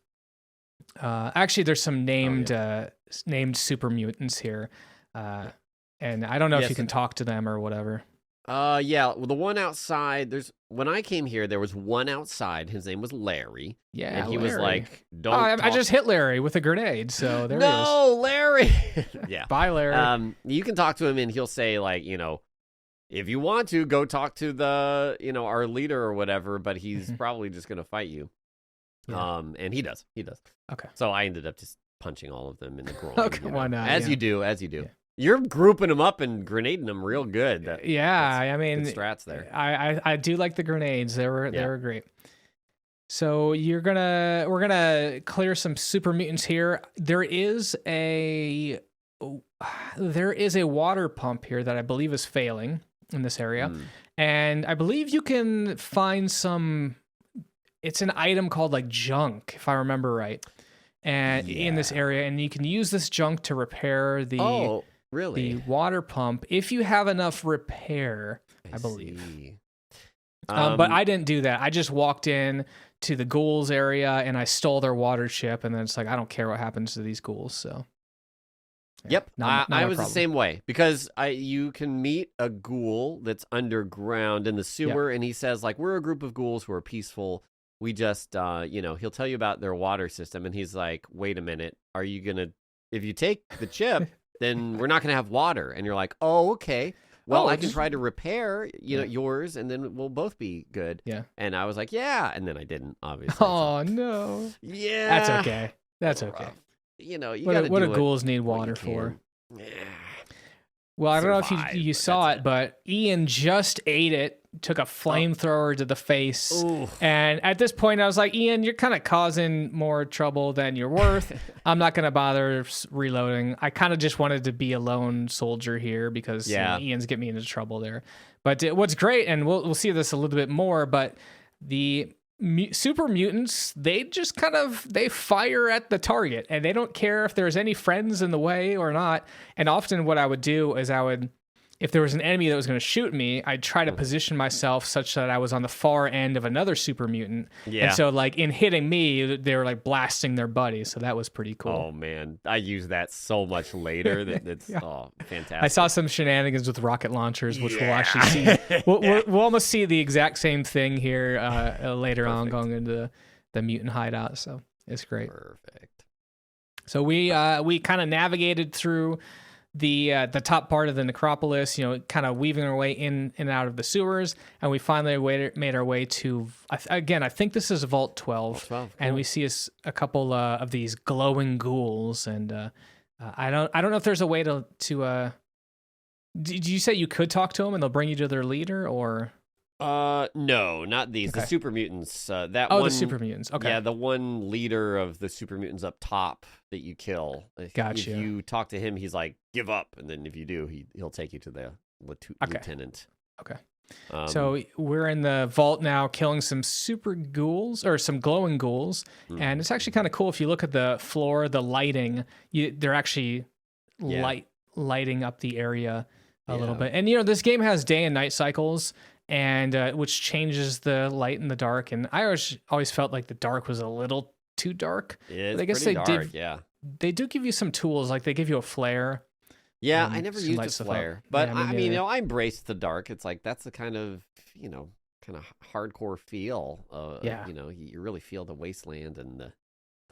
Actually, there's some named super mutants here. And I don't know if you can talk to them or whatever. Well, the one outside, when I came here, there was one outside. His name was Larry. Yeah, and he Larry. was like, don't I just hit Larry with a grenade, so there he is. No, Larry! Yeah. Bye, Larry. You can talk to him, and he'll say, like, if you want to, go talk to the, our leader or whatever, but he's probably just going to fight you. Yeah. And he does. Okay. So I ended up just punching all of them in the groin. Okay, why not? As you do. Yeah. You're grouping them up and grenading them real good. I mean, good strats there. I do like the grenades. They were great. So we're gonna clear some super mutants here. There is a water pump here that I believe is failing in this area, and I believe you can find some. It's an item called like junk, if I remember right, and in this area, and you can use this junk to repair the. Really? The water pump, if you have enough repair, I believe. But I didn't do that. I just walked in to the ghouls area and I stole their water chip, and then it's like, I don't care what happens to these ghouls. So, yep, I was the same way because you can meet a ghoul that's underground in the sewer, and he says like, we're a group of ghouls who are peaceful. We just, he'll tell you about their water system, and he's like, wait a minute, are you gonna? If you take the chip. Then we're not going to have water. And you're like, oh, okay. Well, I can try to repair yours, and then we'll both be good. Yeah. And I was like, yeah. And then I didn't, obviously. Oh, no. Yeah. That's okay. That's okay. You got to do it. What do ghouls need water for? Yeah. Well, I don't know if you saw it, but Ian just ate it, took a flamethrower to the face. Ooh. And at this point, I was like, Ian, you're kind of causing more trouble than you're worth. I'm not going to bother reloading. I kind of just wanted to be a lone soldier here because Ian's getting me into trouble there. But what's great, and we'll see this a little bit more, but the super mutants, they just they fire at the target, and they don't care if there's any friends in the way or not. And often what I would do is if there was an enemy that was going to shoot me, I'd try to position myself such that I was on the far end of another super mutant. Yeah. And so like in hitting me, they were like blasting their buddy. So that was pretty cool. Oh man, I use that so much later. It's fantastic. I saw some shenanigans with rocket launchers, which we'll actually see. We'll almost see the exact same thing here later on going into the mutant hideout. So it's great. Perfect. So we kind of navigated through the top part of the necropolis, kind of weaving our way in and out of the sewers, and we finally made our way to, again, I think this is Vault 12, Cool. And we see a couple of these glowing ghouls, and I don't know if there's a way to did you say you could talk to them and they'll bring you to their leader, or? No, not these. Okay. The super mutants. The super mutants. Okay. Yeah, the one leader of the super mutants up top that you kill. Gotcha. If you talk to him, he's like, "Give up," and then if you do, he'll take you to the lieutenant. Okay. So we're in the vault now, killing some super ghouls or some glowing ghouls, and it's actually kind of cool if you look at the floor, the lighting. They're actually lighting up the area a little bit, and this game has day and night cycles. And which changes the light and the dark. And I always felt like the dark was a little too dark. It's but I guess pretty dark, they do give you some tools, like they give you a flare. Yeah, I never used a flare, but yeah, I mean, I embraced the dark. It's like that's the kind of hardcore feel. You really feel the wasteland and the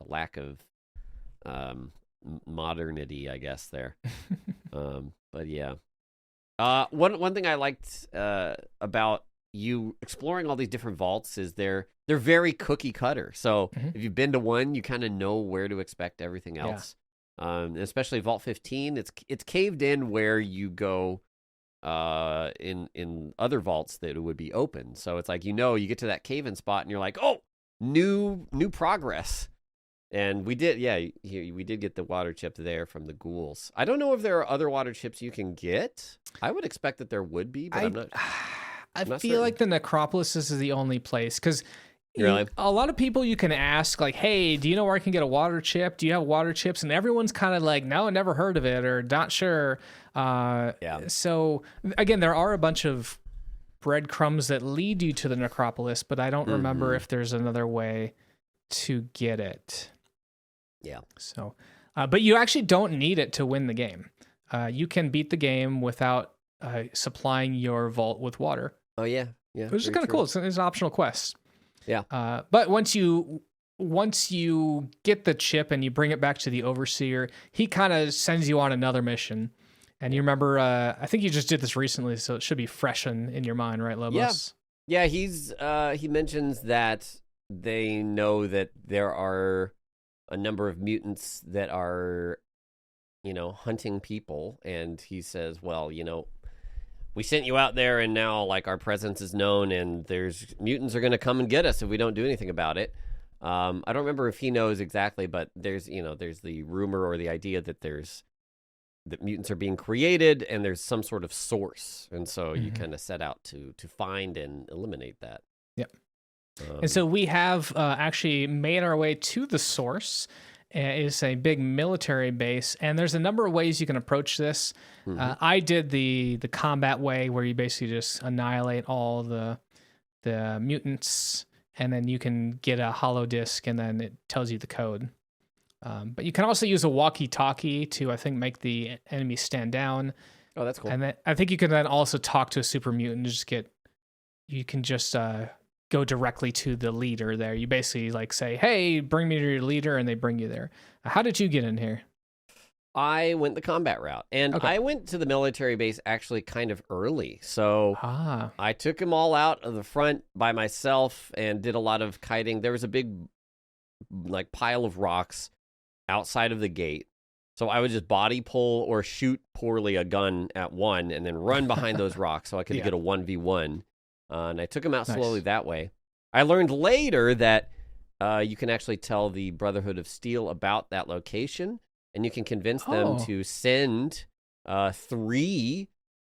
lack of modernity, I guess there. But yeah. One thing I liked about you exploring all these different vaults is they're very cookie cutter. So if you've been to one, you kind of know where to expect everything else. Especially Vault 15, it's caved in where you go in other vaults that it would be open. So it's like you get to that cave-in spot and you're like, oh, new progress. And we did, we did get the water chip there from the ghouls. I don't know if there are other water chips you can get. I would expect that there would be, but I'm not. I feel like the Necropolis is the only place, because really? A lot of people you can ask, like, hey, do you know where I can get a water chip? Do you have water chips? And everyone's kind of like, no, I never heard of it, or not sure. So, again, there are a bunch of breadcrumbs that lead you to the Necropolis, but I don't remember if there's another way to get it. Yeah. So, but you actually don't need it to win the game. You can beat the game without supplying your vault with water. Oh yeah, which is kind of cool. It's an optional quest. Yeah. But once you get the chip and you bring it back to the Overseer, he kind of sends you on another mission. And you remember, I think you just did this recently, so it should be fresh in your mind, right, Lobos? Yeah. He mentions that they know that there are a number of mutants that are, hunting people. And he says, well, we sent you out there and now like our presence is known and there's mutants are going to come and get us if we don't do anything about it. I don't remember if he knows exactly, but there's the rumor or the idea that that mutants are being created and there's some sort of source. And so you kind of set out to find and eliminate that. Yep. And so we have actually made our way to the source. It's a big military base, and there's a number of ways you can approach this. I did the combat way, where you basically just annihilate all the mutants, and then you can get a hollow disc, and then it tells you the code. But you can also use a walkie-talkie to, I think, make the enemy stand down. Oh, that's cool. And then I think you can then also talk to a super mutant and you can just go directly to the leader there. You basically like say, hey, bring me to your leader, and they bring you there. How did you get in here? I went the combat route, and I went to the military base actually kind of early. So I took them all out of the front by myself and did a lot of kiting. There was a big like pile of rocks outside of the gate. So I would just body pull or shoot poorly a gun at one and then run behind those rocks so I could get a 1v1. And I took them out slowly that way. I learned later that you can actually tell the Brotherhood of Steel about that location, and you can convince them to send 3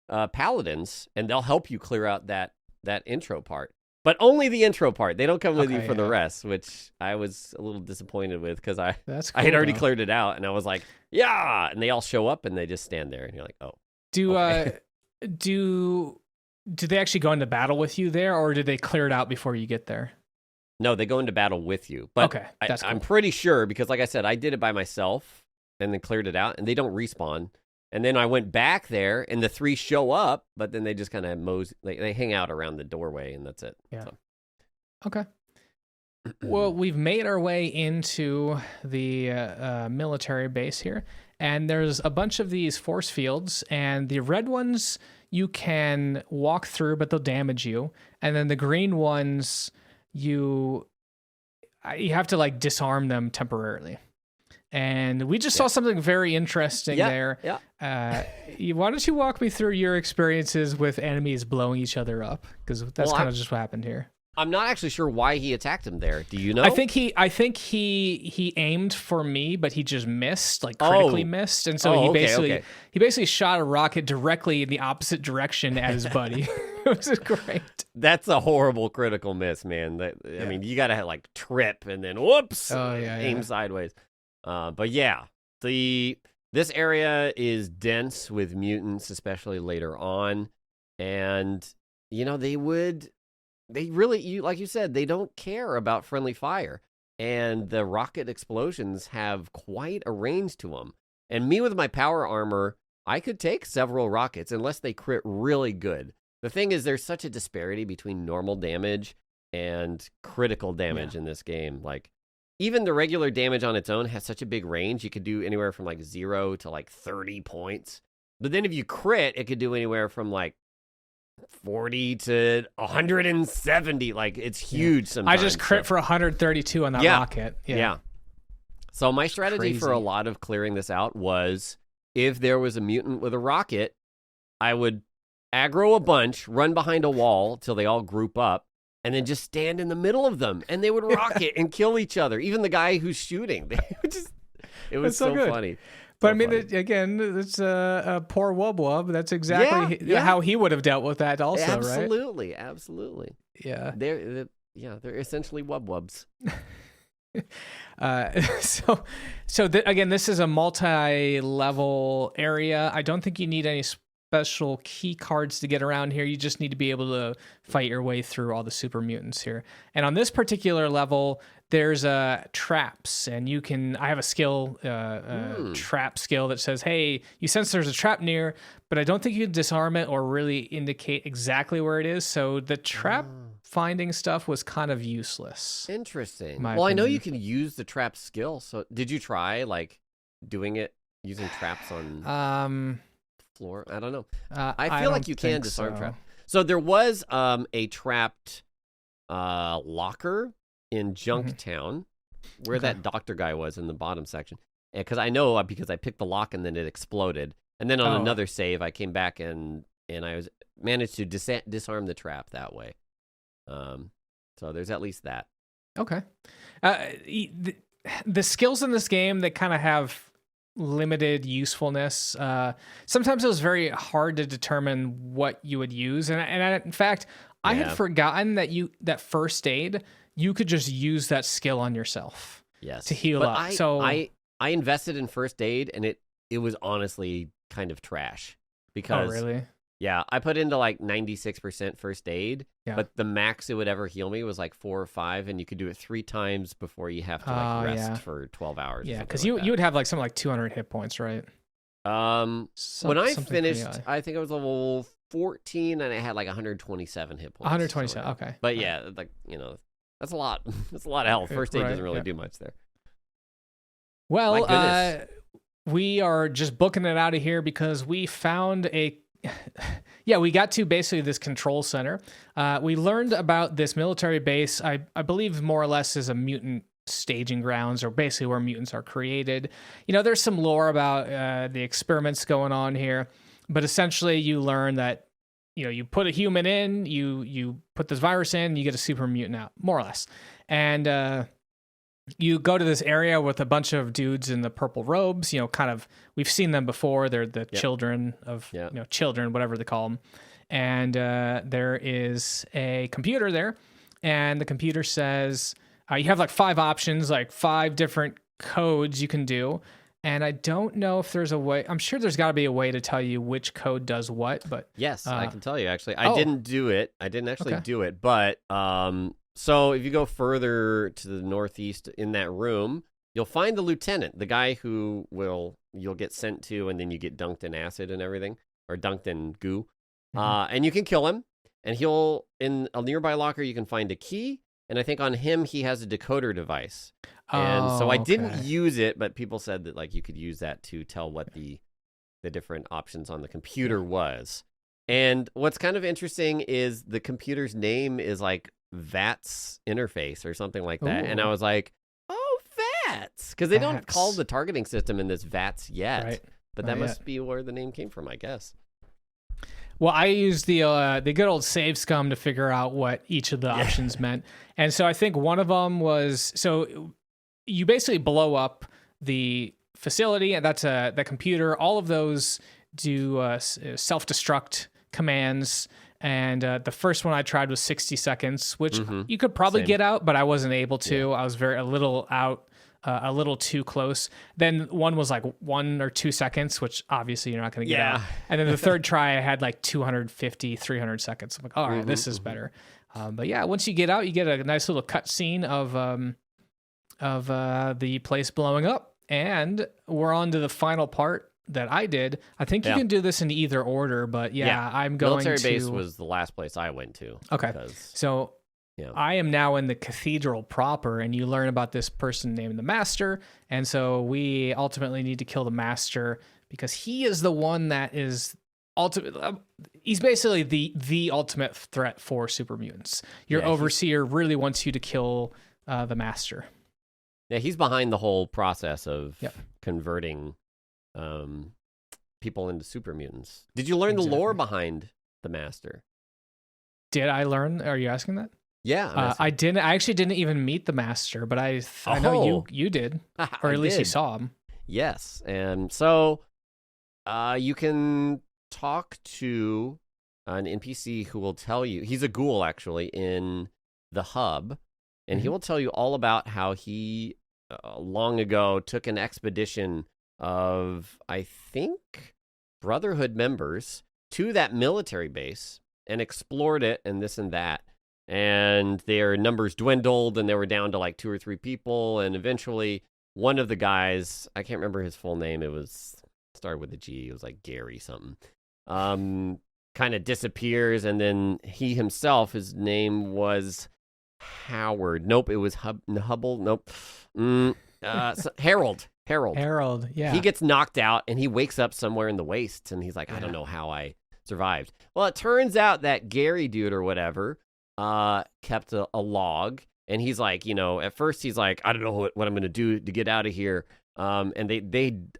paladins, and they'll help you clear out that intro part. But only the intro part. They don't come with you for the rest, which I was a little disappointed with because I had already cleared it out, and I was like, yeah! And they all show up, and they just stand there, and you're like, oh. do they actually go into battle with you there, or do they clear it out before you get there? No, they go into battle with you. But okay, that's cool. I'm pretty sure, because like I said, I did it by myself and then cleared it out, and they don't respawn. And then I went back there, and the 3 show up, but then they just kind of they hang out around the doorway, and that's it. Yeah. So. Okay. Well, we've made our way into the military base here, and there's a bunch of these force fields, and the red ones you can walk through, but they'll damage you, and then the green ones you have to like disarm them temporarily. And we just saw something very interesting there. Yeah. Why don't you walk me through your experiences with enemies blowing each other up? Because that's kind of just what happened here. I'm not actually sure why he attacked him there. Do you know? I think he aimed for me, but he just missed, like critically missed, and so he basically shot a rocket directly in the opposite direction at his buddy. It was great. That's a horrible critical miss, man. I mean, you gotta like trip and then whoops, aim sideways. But yeah, this area is dense with mutants, especially later on, and you know they really, like you said, they don't care about friendly fire, and the rocket explosions have quite a range to them. And me with my power armor, I could take several rockets unless they crit really good. The thing is, there's such a disparity between normal damage and critical damage in this game. Like, even the regular damage on its own has such a big range. You could do anywhere from like 0 to like 30 points. But then if you crit, it could do anywhere from like 40 to 170. Like, it's huge sometimes. I just crit for 132 on that rocket. Yeah. So my strategy for a lot of clearing this out was, if there was a mutant with a rocket, I would aggro a bunch, run behind a wall till they all group up, and then just stand in the middle of them, and they would rocket and kill each other. Even the guy who's shooting. It was so funny. But I mean, again, it's a poor Wub Wub. That's exactly how he would have dealt with that also, absolutely, right? Absolutely. Yeah. They're essentially Wub Wubs. Again, this is a multi-level area. I don't think you need any special key cards to get around here. You just need to be able to fight your way through all the super mutants here. And on this particular level, there's traps, and I have a skill, trap skill that says, hey, you sense there's a trap near, but I don't think you can disarm it or really indicate exactly where it is. So the trap finding stuff was kind of useless. Interesting. Well, I know you can use the trap skill. So did you try like doing it using traps on floor? I don't know. I feel like you can disarm trap. So there was a trapped locker in Junktown where that doctor guy was in the bottom section. Because I know, because I picked the lock and then it exploded. And then on another save, I came back and I managed to disarm the trap that way. So there's at least that. Okay. The skills in this game, they kind of have limited usefulness. Sometimes it was very hard to determine what you would use. And in fact, I had forgotten that first aid, you could just use that skill on yourself to heal up. I invested in first aid, and it was honestly kind of trash. Because, really? Yeah, I put into like 96% first aid, but the max it would ever heal me was like 4 or 5, and you could do it 3 times before you have to like rest for 12 hours. Yeah, because you would have like something like 200 hit points, right? When I finished, I think I was level 14, and I had like 127 hit points. 127, okay. But yeah, like, that's a lot. That's a lot of health. First aid doesn't really do much there. Well, we are just booking it out of here because we found we got to basically this control center. We learned about this military base, I believe more or less is a mutant staging grounds, or basically where mutants are created. There's some lore about the experiments going on here, but essentially you learn that, you put a human in, you put this virus in, you get a super mutant out, more or less. And you go to this area with a bunch of dudes in the purple robes, we've seen them before. They're the children of, children, whatever they call them. And there is a computer there, and the computer says, you have like 5 options, like 5 different codes you can do. And I don't know if there's a way. I'm sure there's got to be a way to tell you which code does what. But Yes, I can tell you, actually. I didn't do it. I didn't actually do it. But so if you go further to the northeast in that room, you'll find the lieutenant, the guy who you'll get sent to, and then you get dunked in acid and everything, or dunked in goo. And you can kill him. And in a nearby locker, you can find a key. And I think on him, he has a decoder device. And so I didn't use it, but people said that like you could use that to tell what the different options on the computer was. And what's kind of interesting is the computer's name is like VATS interface or something like that. Ooh. And I was like, oh, VATS. Because they don't call the targeting system in this VATS yet. Right. But that must be where the name came from, I guess. Well, I used the good old save scum to figure out what each of the options meant. And so I think one of them was, so you basically blow up the facility, and that's the computer. All of those do self-destruct commands. And the first one I tried was 60 seconds, which you could probably get out, but I wasn't able to. Yeah. I was a little too close. Then one was like 1 or 2 seconds, which obviously you're not going to get out. And then the third try, I had like 250, 300 seconds. I'm like, all right, this is better. But yeah, once you get out, you get a nice little cut scene of the place blowing up. And we're on to the final part that I did. I think you can do this in either order, but I'm going to... Military base was the last place I went to. Okay, so... Yeah. I am now in the cathedral proper, and you learn about this person named the Master, and so we ultimately need to kill the Master because he is the one that is he's basically the ultimate threat for super mutants. Your overseer really wants you to kill the Master. Yeah, he's behind the whole process of converting people into super mutants. Did you learn the lore behind the Master? Did I learn? Are you asking that? Yeah, I didn't. I actually didn't even meet the Master, but I know you did, or at least you saw him. Yes, and so you can talk to an NPC who will tell you. He's a ghoul, actually, in the hub, and he will tell you all about how he long ago took an expedition of, I think, Brotherhood members to that military base and explored it and this and that. And their numbers dwindled, and they were down to like 2 or 3 people. And eventually, one of the guys, I can't remember his full name. Started with a G. It was like Gary something. Kind of disappears, and then he himself, his name was Howard. Nope, it was Hubble. Nope. Harold. Harold, yeah. He gets knocked out, and he wakes up somewhere in the wastes, and he's like, I don't know how I survived. Well, it turns out that Gary dude or whatever kept a log, and he's like, at first he's like, I don't know what I'm going to do to get out of here. And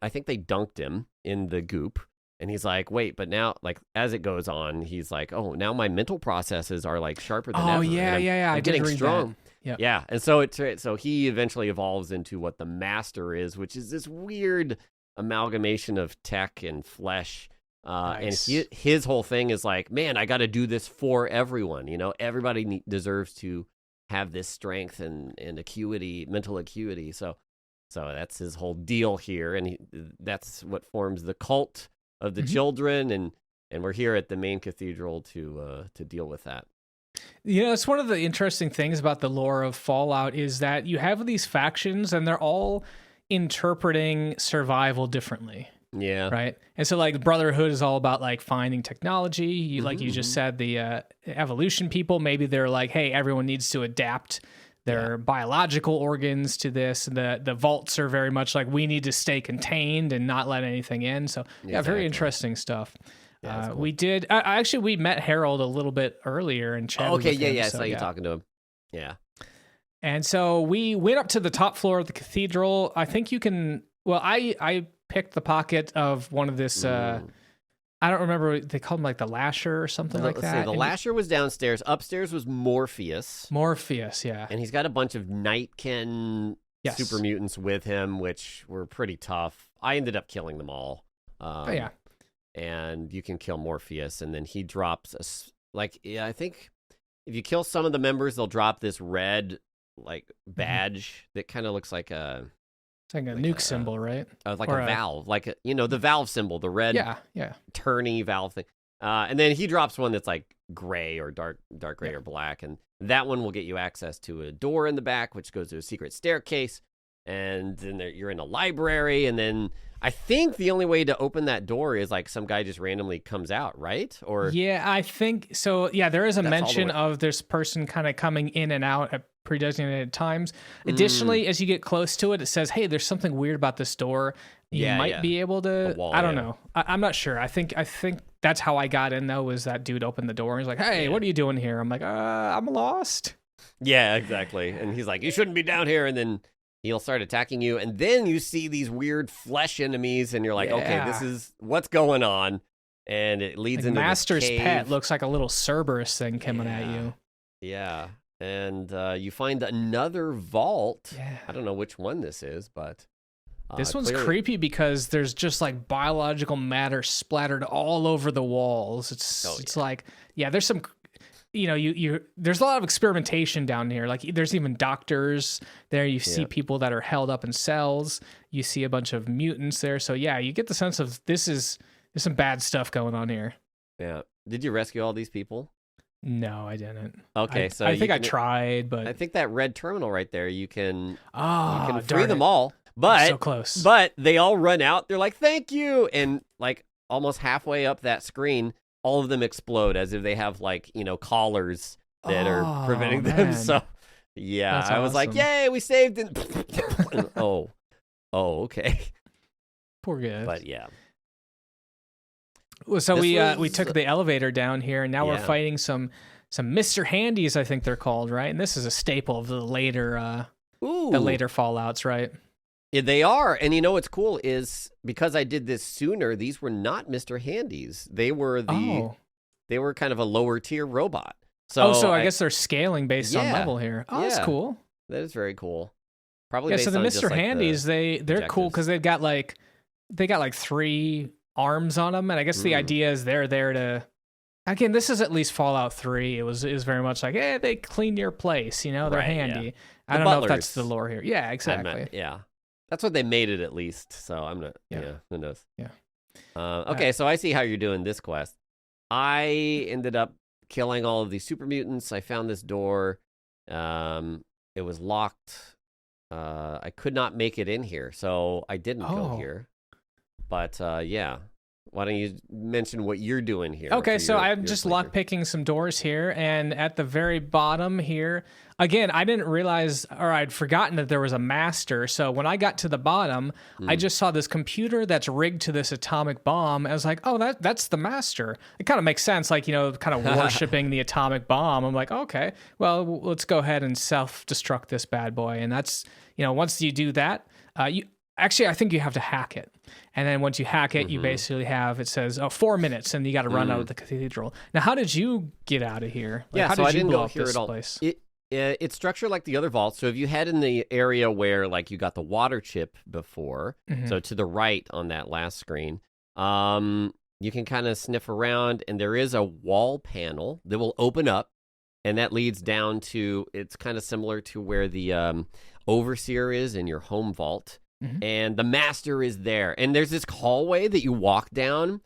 I think they dunked him in the goop, and he's like, wait, but now, like, as it goes on, he's like, oh, now my mental processes are like sharper than ever. Oh, yeah. I'm getting strong. Yep. Yeah. And so so he eventually evolves into what the Master is, which is this weird amalgamation of tech and flesh. Nice. And his whole thing is like, man, I got to do this for everyone. Everybody deserves to have this strength and acuity, mental acuity. So that's his whole deal here, and that's what forms the cult of the children. And we're here at the main cathedral to deal with that. It's one of the interesting things about the lore of Fallout is that you have these factions, and they're all interpreting survival differently. Yeah. Right. And so like Brotherhood is all about like finding technology. Like you just said, the evolution people, maybe they're like, hey, everyone needs to adapt their biological organs to this. The vaults are very much like we need to stay contained and not let anything in. So very interesting stuff. Yeah, cool. We did. We met Harold a little bit earlier and chatted with him. I saw you talking to him. Yeah. And so we went up to the top floor of the cathedral. I think you can. Well, I picked the pocket of one of this. I don't remember. They called him like the Lasher or something like that. The Lasher was downstairs. Upstairs was Morpheus. Yeah. And he's got a bunch of Nightkin super mutants with him, which were pretty tough. I ended up killing them all. And you can kill Morpheus, and then he drops I think if you kill some of the members, they'll drop this red like badge that kind of looks like a It's like a nuke symbol, right? Like a valve, like the valve symbol, the red turny valve thing. And then he drops one that's like gray or dark gray or black, and that one will get you access to a door in the back, which goes to a secret staircase, and then you're in a library, and then I think the only way to open that door is like some guy just randomly comes out, right? Or I think so. Yeah, there is a mention of this person kind of coming in and out at predesignated times. Additionally, as you get close to it, it says, "Hey, there's something weird about this door. You might be able to." I don't know. I'm not sure. I think that's how I got in though. Was that dude opened the door and he's like, "Hey, what are you doing here?" I'm like, I'm lost." Yeah, exactly. And he's like, "You shouldn't be down here," and then he'll start attacking you, and then you see these weird flesh enemies, and you're like, okay, this is what's going on, and it leads into Master's pet looks like a little Cerberus thing coming at you. Yeah, and you find another vault. Yeah. I don't know which one this is, but this one's creepy because there's just like biological matter splattered all over the walls. It's like, there's some... there's a lot of experimentation down here. Like there's even doctors there. You see people that are held up in cells. You see a bunch of mutants there. So you get the sense of there's some bad stuff going on here. Yeah. Did you rescue all these people? No, I didn't. Okay, so I think I tried, but I think that red terminal right there, you can free darn them all. But so close. But they all run out. They're like, "Thank you," and like almost halfway up that screen, all of them explode as if they have like, collars that are preventing them. So That's I was like, "Yay, we saved it." Oh, okay. Poor guy. But yeah. Well, so we took the elevator down here, and now we're fighting some Mr. Handies, I think they're called, right? And this is a staple of the later Fallouts, right? Yeah, they are. And what's cool is because I did this sooner, these were not Mr. Handies. They were they were kind of a lower tier robot. So I guess they're scaling based on level here. Oh, that's cool. That is very cool. Probably so the Mr. Handies, they're cool because they got like 3 arms on them, and I guess the idea is they're there to. Again, this is at least Fallout 3. It was very much like, they clean your place. They're handy. Yeah. I don't know if that's the lore here. Yeah, exactly. That's what they made it at least. So I'm not. Yeah, who knows? Yeah. Okay, so I see how you're doing this quest. I ended up killing all of these super mutants. I found this door. It was locked. I could not make it in here, so I didn't go here. But why don't you mention what you're doing here? Okay, so I'm just lockpicking some doors here, and at the very bottom here, again, I didn't realize, or I'd forgotten that there was a master. So when I got to the bottom, I just saw this computer that's rigged to this atomic bomb. I was like, oh, that's the master. It kind of makes sense, like, kind of worshiping the atomic bomb. I'm like, okay, well, let's go ahead and self-destruct this bad boy. And that's, once you do that, Actually, I think you have to hack it. And then once you hack it, you basically have, it says, 4 minutes, and you got to run out of the cathedral. Now, how did you get out of here? How did I didn't blow go up here this at all. place? It's structured like the other vaults. So if you head in the area where, like, you got the water chip before, so to the right on that last screen, you can kind of sniff around, and there is a wall panel that will open up, and that leads down to, it's kind of similar to where the overseer is in your home vault. And the master is there. And there's this hallway that you walk down,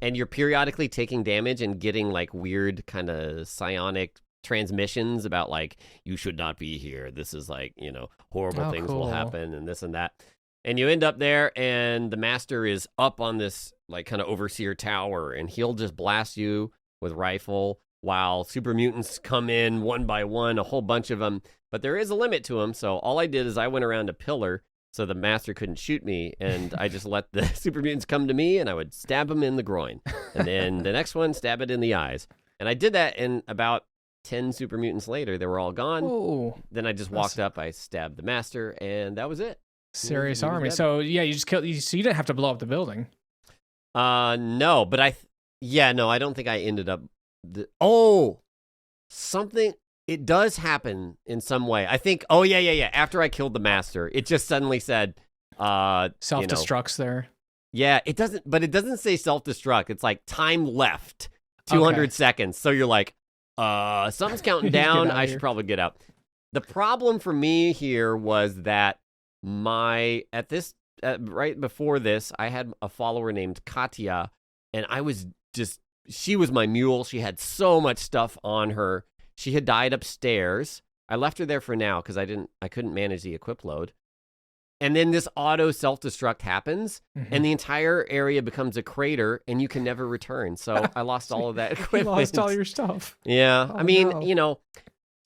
and you're periodically taking damage and getting like weird kind of psionic transmissions about like, you should not be here. This is like, horrible things will happen and this and that. And you end up there, and the master is up on this like kind of overseer tower, and he'll just blast you with rifle while super mutants come in one by one, a whole bunch of them. But there is a limit to them. So all I did is I went around a pillar so the master couldn't shoot me, and I just let the super mutants come to me, and I would stab them in the groin. And then the next one, stab it in the eyes. And I did that, and about 10 super mutants later, they were all gone. Whoa. Then I just walked up, I stabbed the master, and that was it. Serious army. So, you just killed, so you didn't have to blow up the building. No, but I don't think I ended up, something... It does happen in some way. I think, after I killed the master, it just suddenly said... self-destructs there. Yeah, it doesn't say self-destruct. It's like time left, 200 seconds. So you're like, something's counting down. I should probably get out. The problem for me here was that right before this, I had a follower named Katya, and she was my mule. She had so much stuff on her. She had died upstairs. I left her there for now because I couldn't manage the equip load. And then this auto self-destruct happens, and the entire area becomes a crater, and you can never return. So I lost all of that equipment. You lost all your stuff. Yeah. Oh, I mean, no.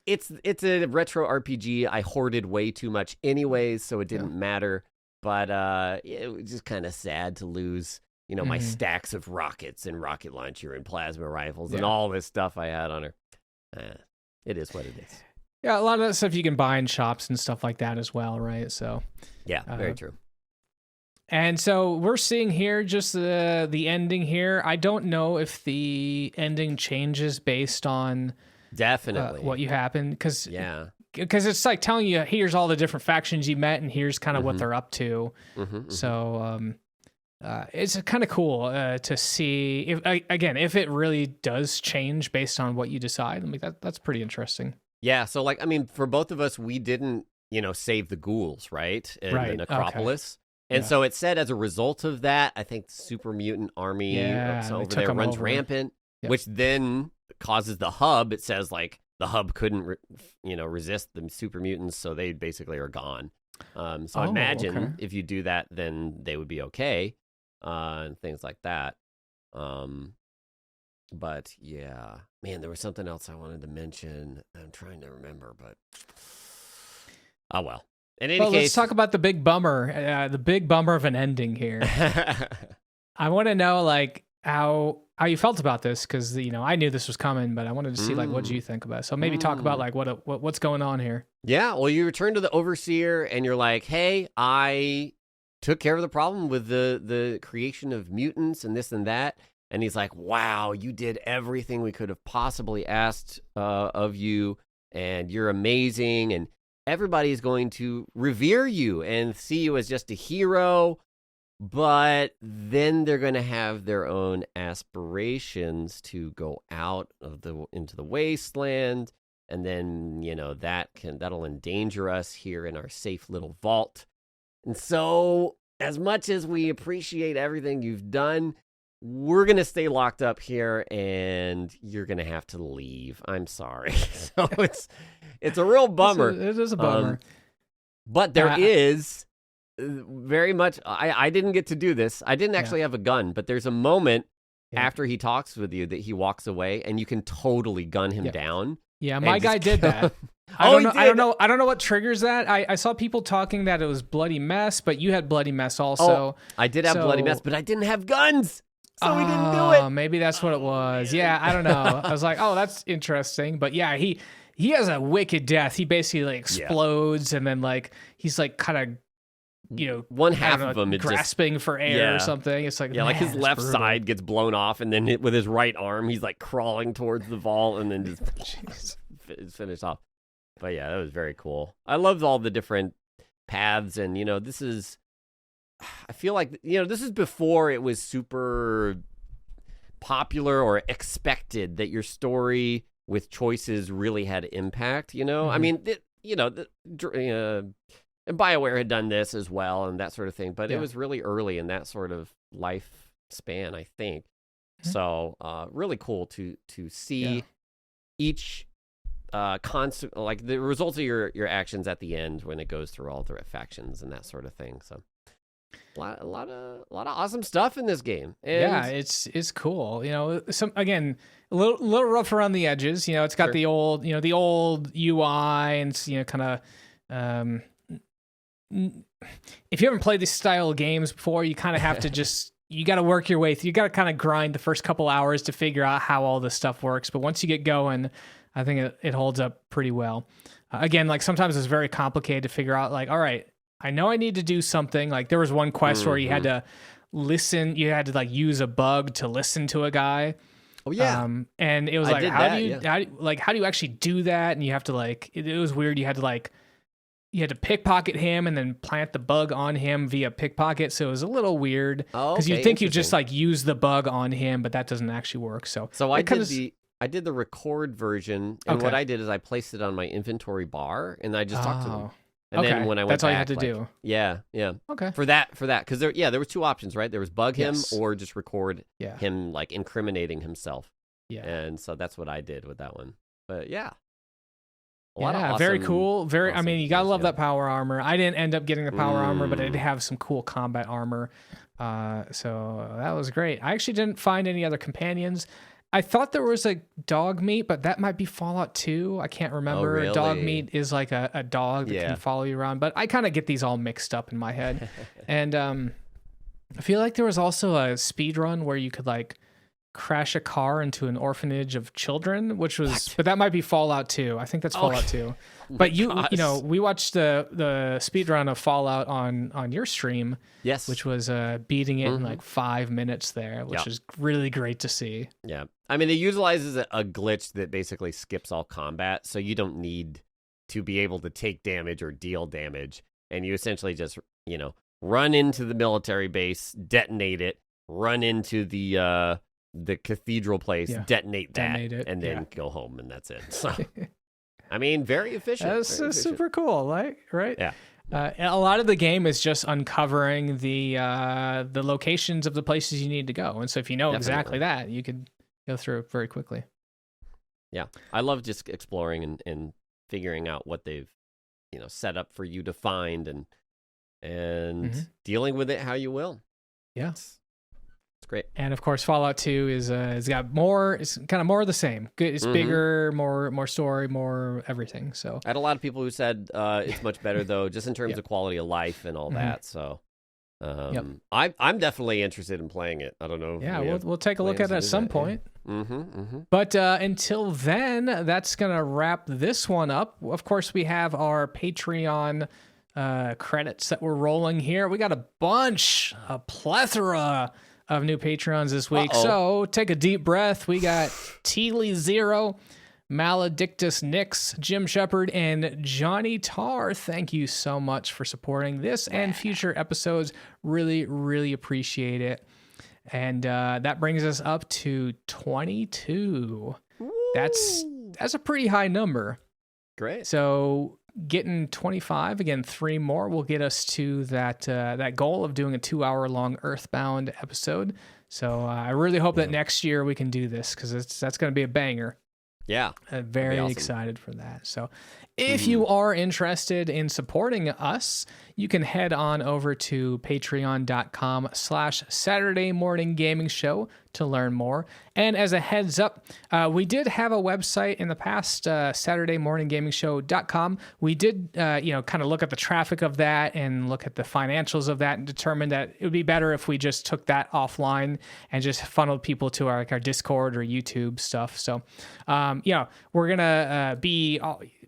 It's a retro RPG. I hoarded way too much anyways, so it didn't matter. But it was just kind of sad to lose, my stacks of rockets and rocket launcher and plasma rifles and all this stuff I had on her. It is what it is. Yeah, a lot of that stuff you can buy in shops and stuff like that as well, right? So yeah, very true. And so we're seeing here just the ending here. I don't know if the ending changes based on definitely what you happen, because it's like telling you here's all the different factions you met and here's kind of what they're up to. So it's kind of cool to see if it really does change based on what you decide. I mean, that's pretty interesting. Yeah, so for both of us, we didn't, save the ghouls, right? In the Necropolis. Okay. And so it said as a result of that, I think the super mutant army over there runs rampant, which then causes the hub. It says the hub couldn't, resist the super mutants, so they basically are gone. So I imagine if you do that, then they would be okay, and things like that. But yeah, man, there was something else I wanted to mention. I'm trying to remember, but oh well. In any case, let's talk about the big bummer of an ending here. I want to know how you felt about this, because I knew this was coming, but I wanted to see what do you think about it. So maybe talk about what's going on here. Yeah, well, you return to the Overseer and you're like, hey, I took care of the problem with the creation of mutants and this and that. And he's like, wow, you did everything we could have possibly asked of you, and you're amazing, and everybody's going to revere you and see you as just a hero, but then they're going to have their own aspirations to go out into the wasteland, and then, that'll endanger us here in our safe little vault. And so, as much as we appreciate everything you've done, we're going to stay locked up here, and you're going to have to leave. I'm sorry. So it's a real bummer. It is a bummer. But there is very much, I didn't get to do this. I didn't actually have a gun, but there's a moment after he talks with you that he walks away, and you can totally gun him down. Yeah, my guy did that. I don't know what triggers that. I saw people talking that it was Bloody Mess, but you had Bloody Mess also. I did have Bloody Mess, but I didn't have guns. So we didn't do it. Maybe that's what it was. Yeah, I don't know. I was like, that's interesting. But yeah, he has a wicked death. He basically explodes, and then he's kind of, one half of him is grasping for air or something. It's like, his left side gets blown off, and then with his right arm, he's crawling towards the vault, and then just finish off. But yeah, that was very cool. I loved all the different paths, and this is. I feel like, this is before it was super popular or expected that your story with choices really had impact, I mean, BioWare had done this as well and that sort of thing, but it was really early in that sort of lifespan, I think. So really cool to see each constant, the results of your actions at the end when it goes through all the factions and that sort of thing. So a lot of awesome stuff in this game. And it's cool. Some again a little rough around the edges. It's got the old UI, and kind of if you haven't played this style of games before, you kind of have to you got to work your way through. You got to kind of grind the first couple hours to figure out how all this stuff works. But once you get going, I think it holds up pretty well. Again, sometimes it's very complicated to figure out. All right, I know I need to do something. There was one quest where you had to listen. You had to use a bug to listen to a guy. Oh yeah. And it was how do you actually do that? And you have to it was weird. You had to pickpocket him and then plant the bug on him via pickpocket. So it was a little weird because you think you just use the bug on him, but that doesn't actually work. So I did the record version, and what I did is I placed it on my inventory bar, and I just talked to them. And then when I went that's all you back, had to do. Yeah. Okay. For that, because there was two options, right? There was bug him or just record him like incriminating himself. Yeah. And so that's what I did with that one. But yeah. Very cool. I mean, you gotta love that power armor. I didn't end up getting the power armor, but it did have some cool combat armor. So that was great. I actually didn't find any other companions. I thought there was a dog meat, but that might be Fallout 2. I can't remember. Oh, really? Dog meat is like a dog that can follow you around, but I kind of get these all mixed up in my head. And I feel like there was also a speed run where you could like crash a car into an orphanage of children, which was, but that might be Fallout 2. I think that's Fallout 2. But you know, we watched the speed run of Fallout on your stream, which was beating it in like 5 minutes there, which is really great to see. Yeah, I mean, it utilizes a glitch that basically skips all combat, so you don't need to be able to take damage or deal damage, and you essentially just run into the military base, detonate it, run into the cathedral place, detonate it, and then go home, and that's it. So, I mean, very efficient. That's super cool, right? Yeah. A lot of the game is just uncovering the locations of the places you need to go, and so if you know exactly that, you could go through it very quickly. Yeah, I love just exploring and figuring out what they've set up for you to find and dealing with it how you will. Yeah. It's great. And of course, Fallout 2 is it's got more. It's kind of more of the same. Good. It's bigger, more story, more everything. So I had a lot of people who said it's much better though, just in terms of quality of life and all that. So I'm definitely interested in playing it. I don't know. Yeah, we'll take a look at it at some point. But until then, that's gonna wrap this one up. Of course, we have our Patreon credits that we're rolling here. We got a plethora of new Patreons this week. So take a deep breath. We got Teely Zero, Maledictus Nix, Jim Shepard, and Johnny Tar. Thank you so much for supporting this and future episodes. Really, really appreciate it. And that brings us up to 22. Woo! That's a pretty high number. Great. So getting 25, again, 3 more will get us to that goal of doing a 2-hour-long Earthbound episode. So I really hope that next year we can do this, because that's going to be a banger. Yeah. Very excited for that. So if you are interested in supporting us, you can head on over to patreon.com/Saturday Morning Gaming Show to learn more. And as a heads up, we did have a website in the past, SaturdayMorningGamingShow.com. We did, kind of look at the traffic of that and look at the financials of that and determined that it would be better if we just took that offline and just funneled people to our Discord or YouTube stuff. So, we're going to be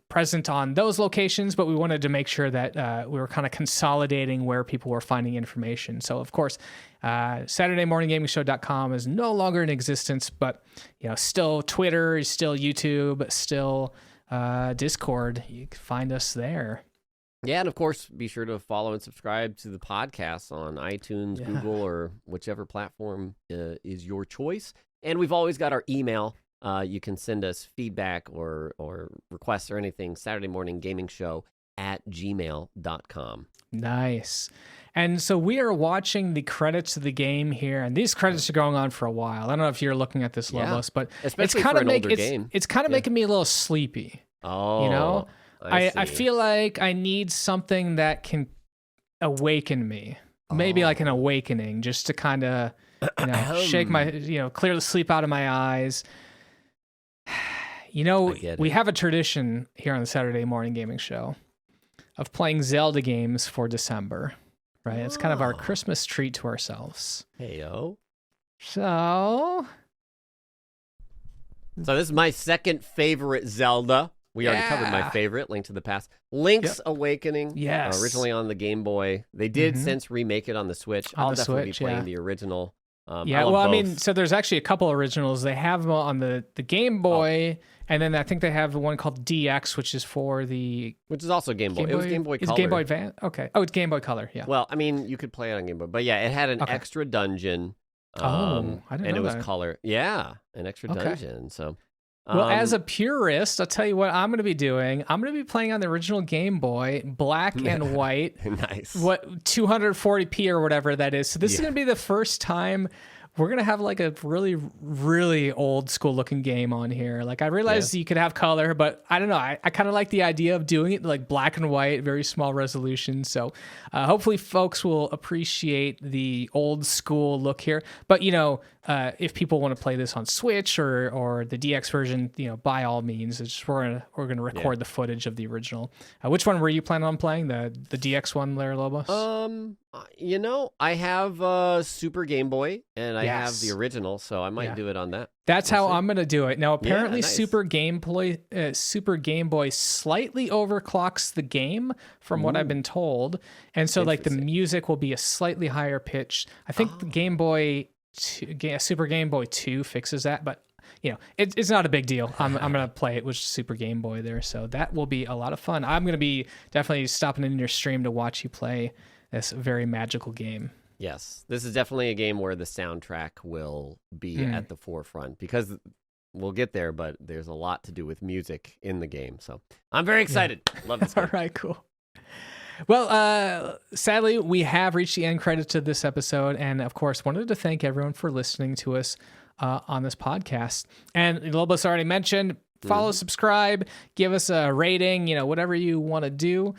present on those locations, but we wanted to make sure that we were kind of consolidating where people were finding information. So, of course, SaturdayMorningGamingShow.com is no longer in existence, but still Twitter, still YouTube, still Discord. You can find us there. Yeah, and of course, be sure to follow and subscribe to the podcast on iTunes, Google, or whichever platform is your choice. And we've always got our email. You can send us feedback or requests or anything, SaturdayMorningGamingShow@gmail.com. Nice. And so we are watching the credits of the game here, and these credits are going on for a while. I don't know if you're looking at this, Lobos, but especially for an older game. It's kind of making me a little sleepy. Oh, I feel like I need something that can awaken me. Maybe like an awakening, just to kind of shake my, clear the sleep out of my eyes. We have a tradition here on the Saturday Morning Gaming Show of playing Zelda games for December, right? It's kind of our Christmas treat to ourselves. Hey-o. So this is my second favorite Zelda. We already covered my favorite, Link to the Past. Link's Awakening, originally on the Game Boy. They did since remake it on the Switch. I'll definitely be playing the original. So there's actually a couple originals. They have them on the Game Boy, and then I think they have one called DX, which is for the... Which is also Game Boy. It was Game Boy Color. It's Game Boy Advance? Okay. Oh, it's Game Boy Color, yeah. Well, I mean, you could play it on Game Boy. But yeah, it had an extra dungeon. I didn't know and it was that. color. Yeah, an extra dungeon. So Well, as a purist, I'll tell you what I'm going to be doing. I'm going to be playing on the original Game Boy, black and white. Nice. What 240p or whatever that is. So this is going to be the first time we're going to have like a really, really old school looking game on here. Like I realized you could have color, but I don't know. I kind of like the idea of doing it like black and white, very small resolution. So hopefully folks will appreciate the old school look here. But, you know, if people want to play this on Switch or the DX version, you know, by all means, it's just, we're gonna record the footage of the original. Which one were you planning on playing? The DX one, there, Lobos? You know, I have Super Game Boy and I have the original, so I might do it on that. That's how I'm gonna do it. Now, apparently, nice. Super Game Boy slightly overclocks the game, from what I've been told, and so like the music will be a slightly higher pitch. I think the Game Boy. Super Game Boy 2 fixes that, but you know it's not a big deal. I'm gonna play it with Super Game Boy there, so that will be a lot of fun. I'm gonna be definitely stopping in your stream to watch you play this very magical game. Yes, this is definitely a game where the soundtrack will be at the forefront, because we'll get there, but there's a lot to do with music in the game. So I'm very excited. Love this game. All right, cool. Well, sadly, we have reached the end credits of this episode, and of course, wanted to thank everyone for listening to us on this podcast. And Lobos already mentioned, follow, subscribe, give us a rating, you know, whatever you want to do.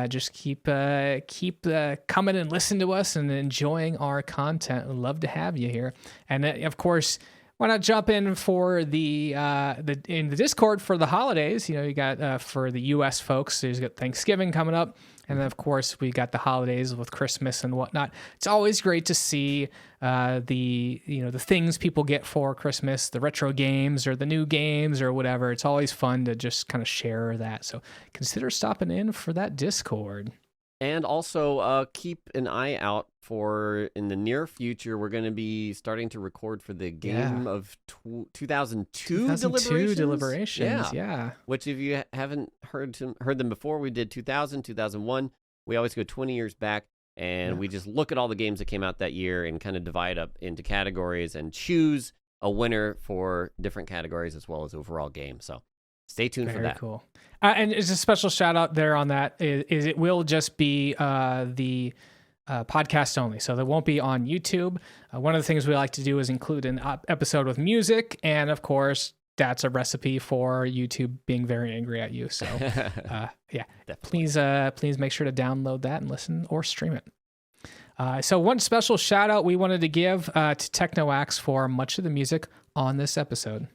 Just keep coming and listen to us and enjoying our content. We'd love to have you here. And of course, why not jump in for in the Discord for the holidays? You know, you got for the U.S. folks, there's got Thanksgiving coming up, and then of course we got the holidays with Christmas and whatnot. It's always great to see the things people get for Christmas, the retro games or the new games or whatever. It's always fun to just kind of share that. So consider stopping in for that Discord. And also keep an eye out for, in the near future, we're going to be starting to record for the game of 2002 deliberations. Yeah. Which, if you haven't heard them before, we did 2000, 2001. We always go 20 years back, and we just look at all the games that came out that year and kind of divide up into categories and choose a winner for different categories as well as overall game. So stay tuned for that. Very cool. And it's a special shout out there on that. Is it will just be the podcast only, so there won't be on YouTube. One of the things we like to do is include an episode with music, and of course, that's a recipe for YouTube being very angry at you. So, please make sure to download that and listen or stream it. So one special shout out we wanted to give to TechnoAxe for much of the music on this episode.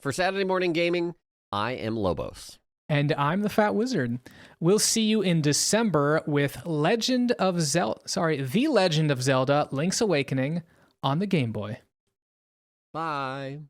For Saturday Morning Gaming, I am Lobos. And I'm the Fat Wizard. We'll see you in December with The Legend of Zelda: Link's Awakening on the Game Boy. Bye.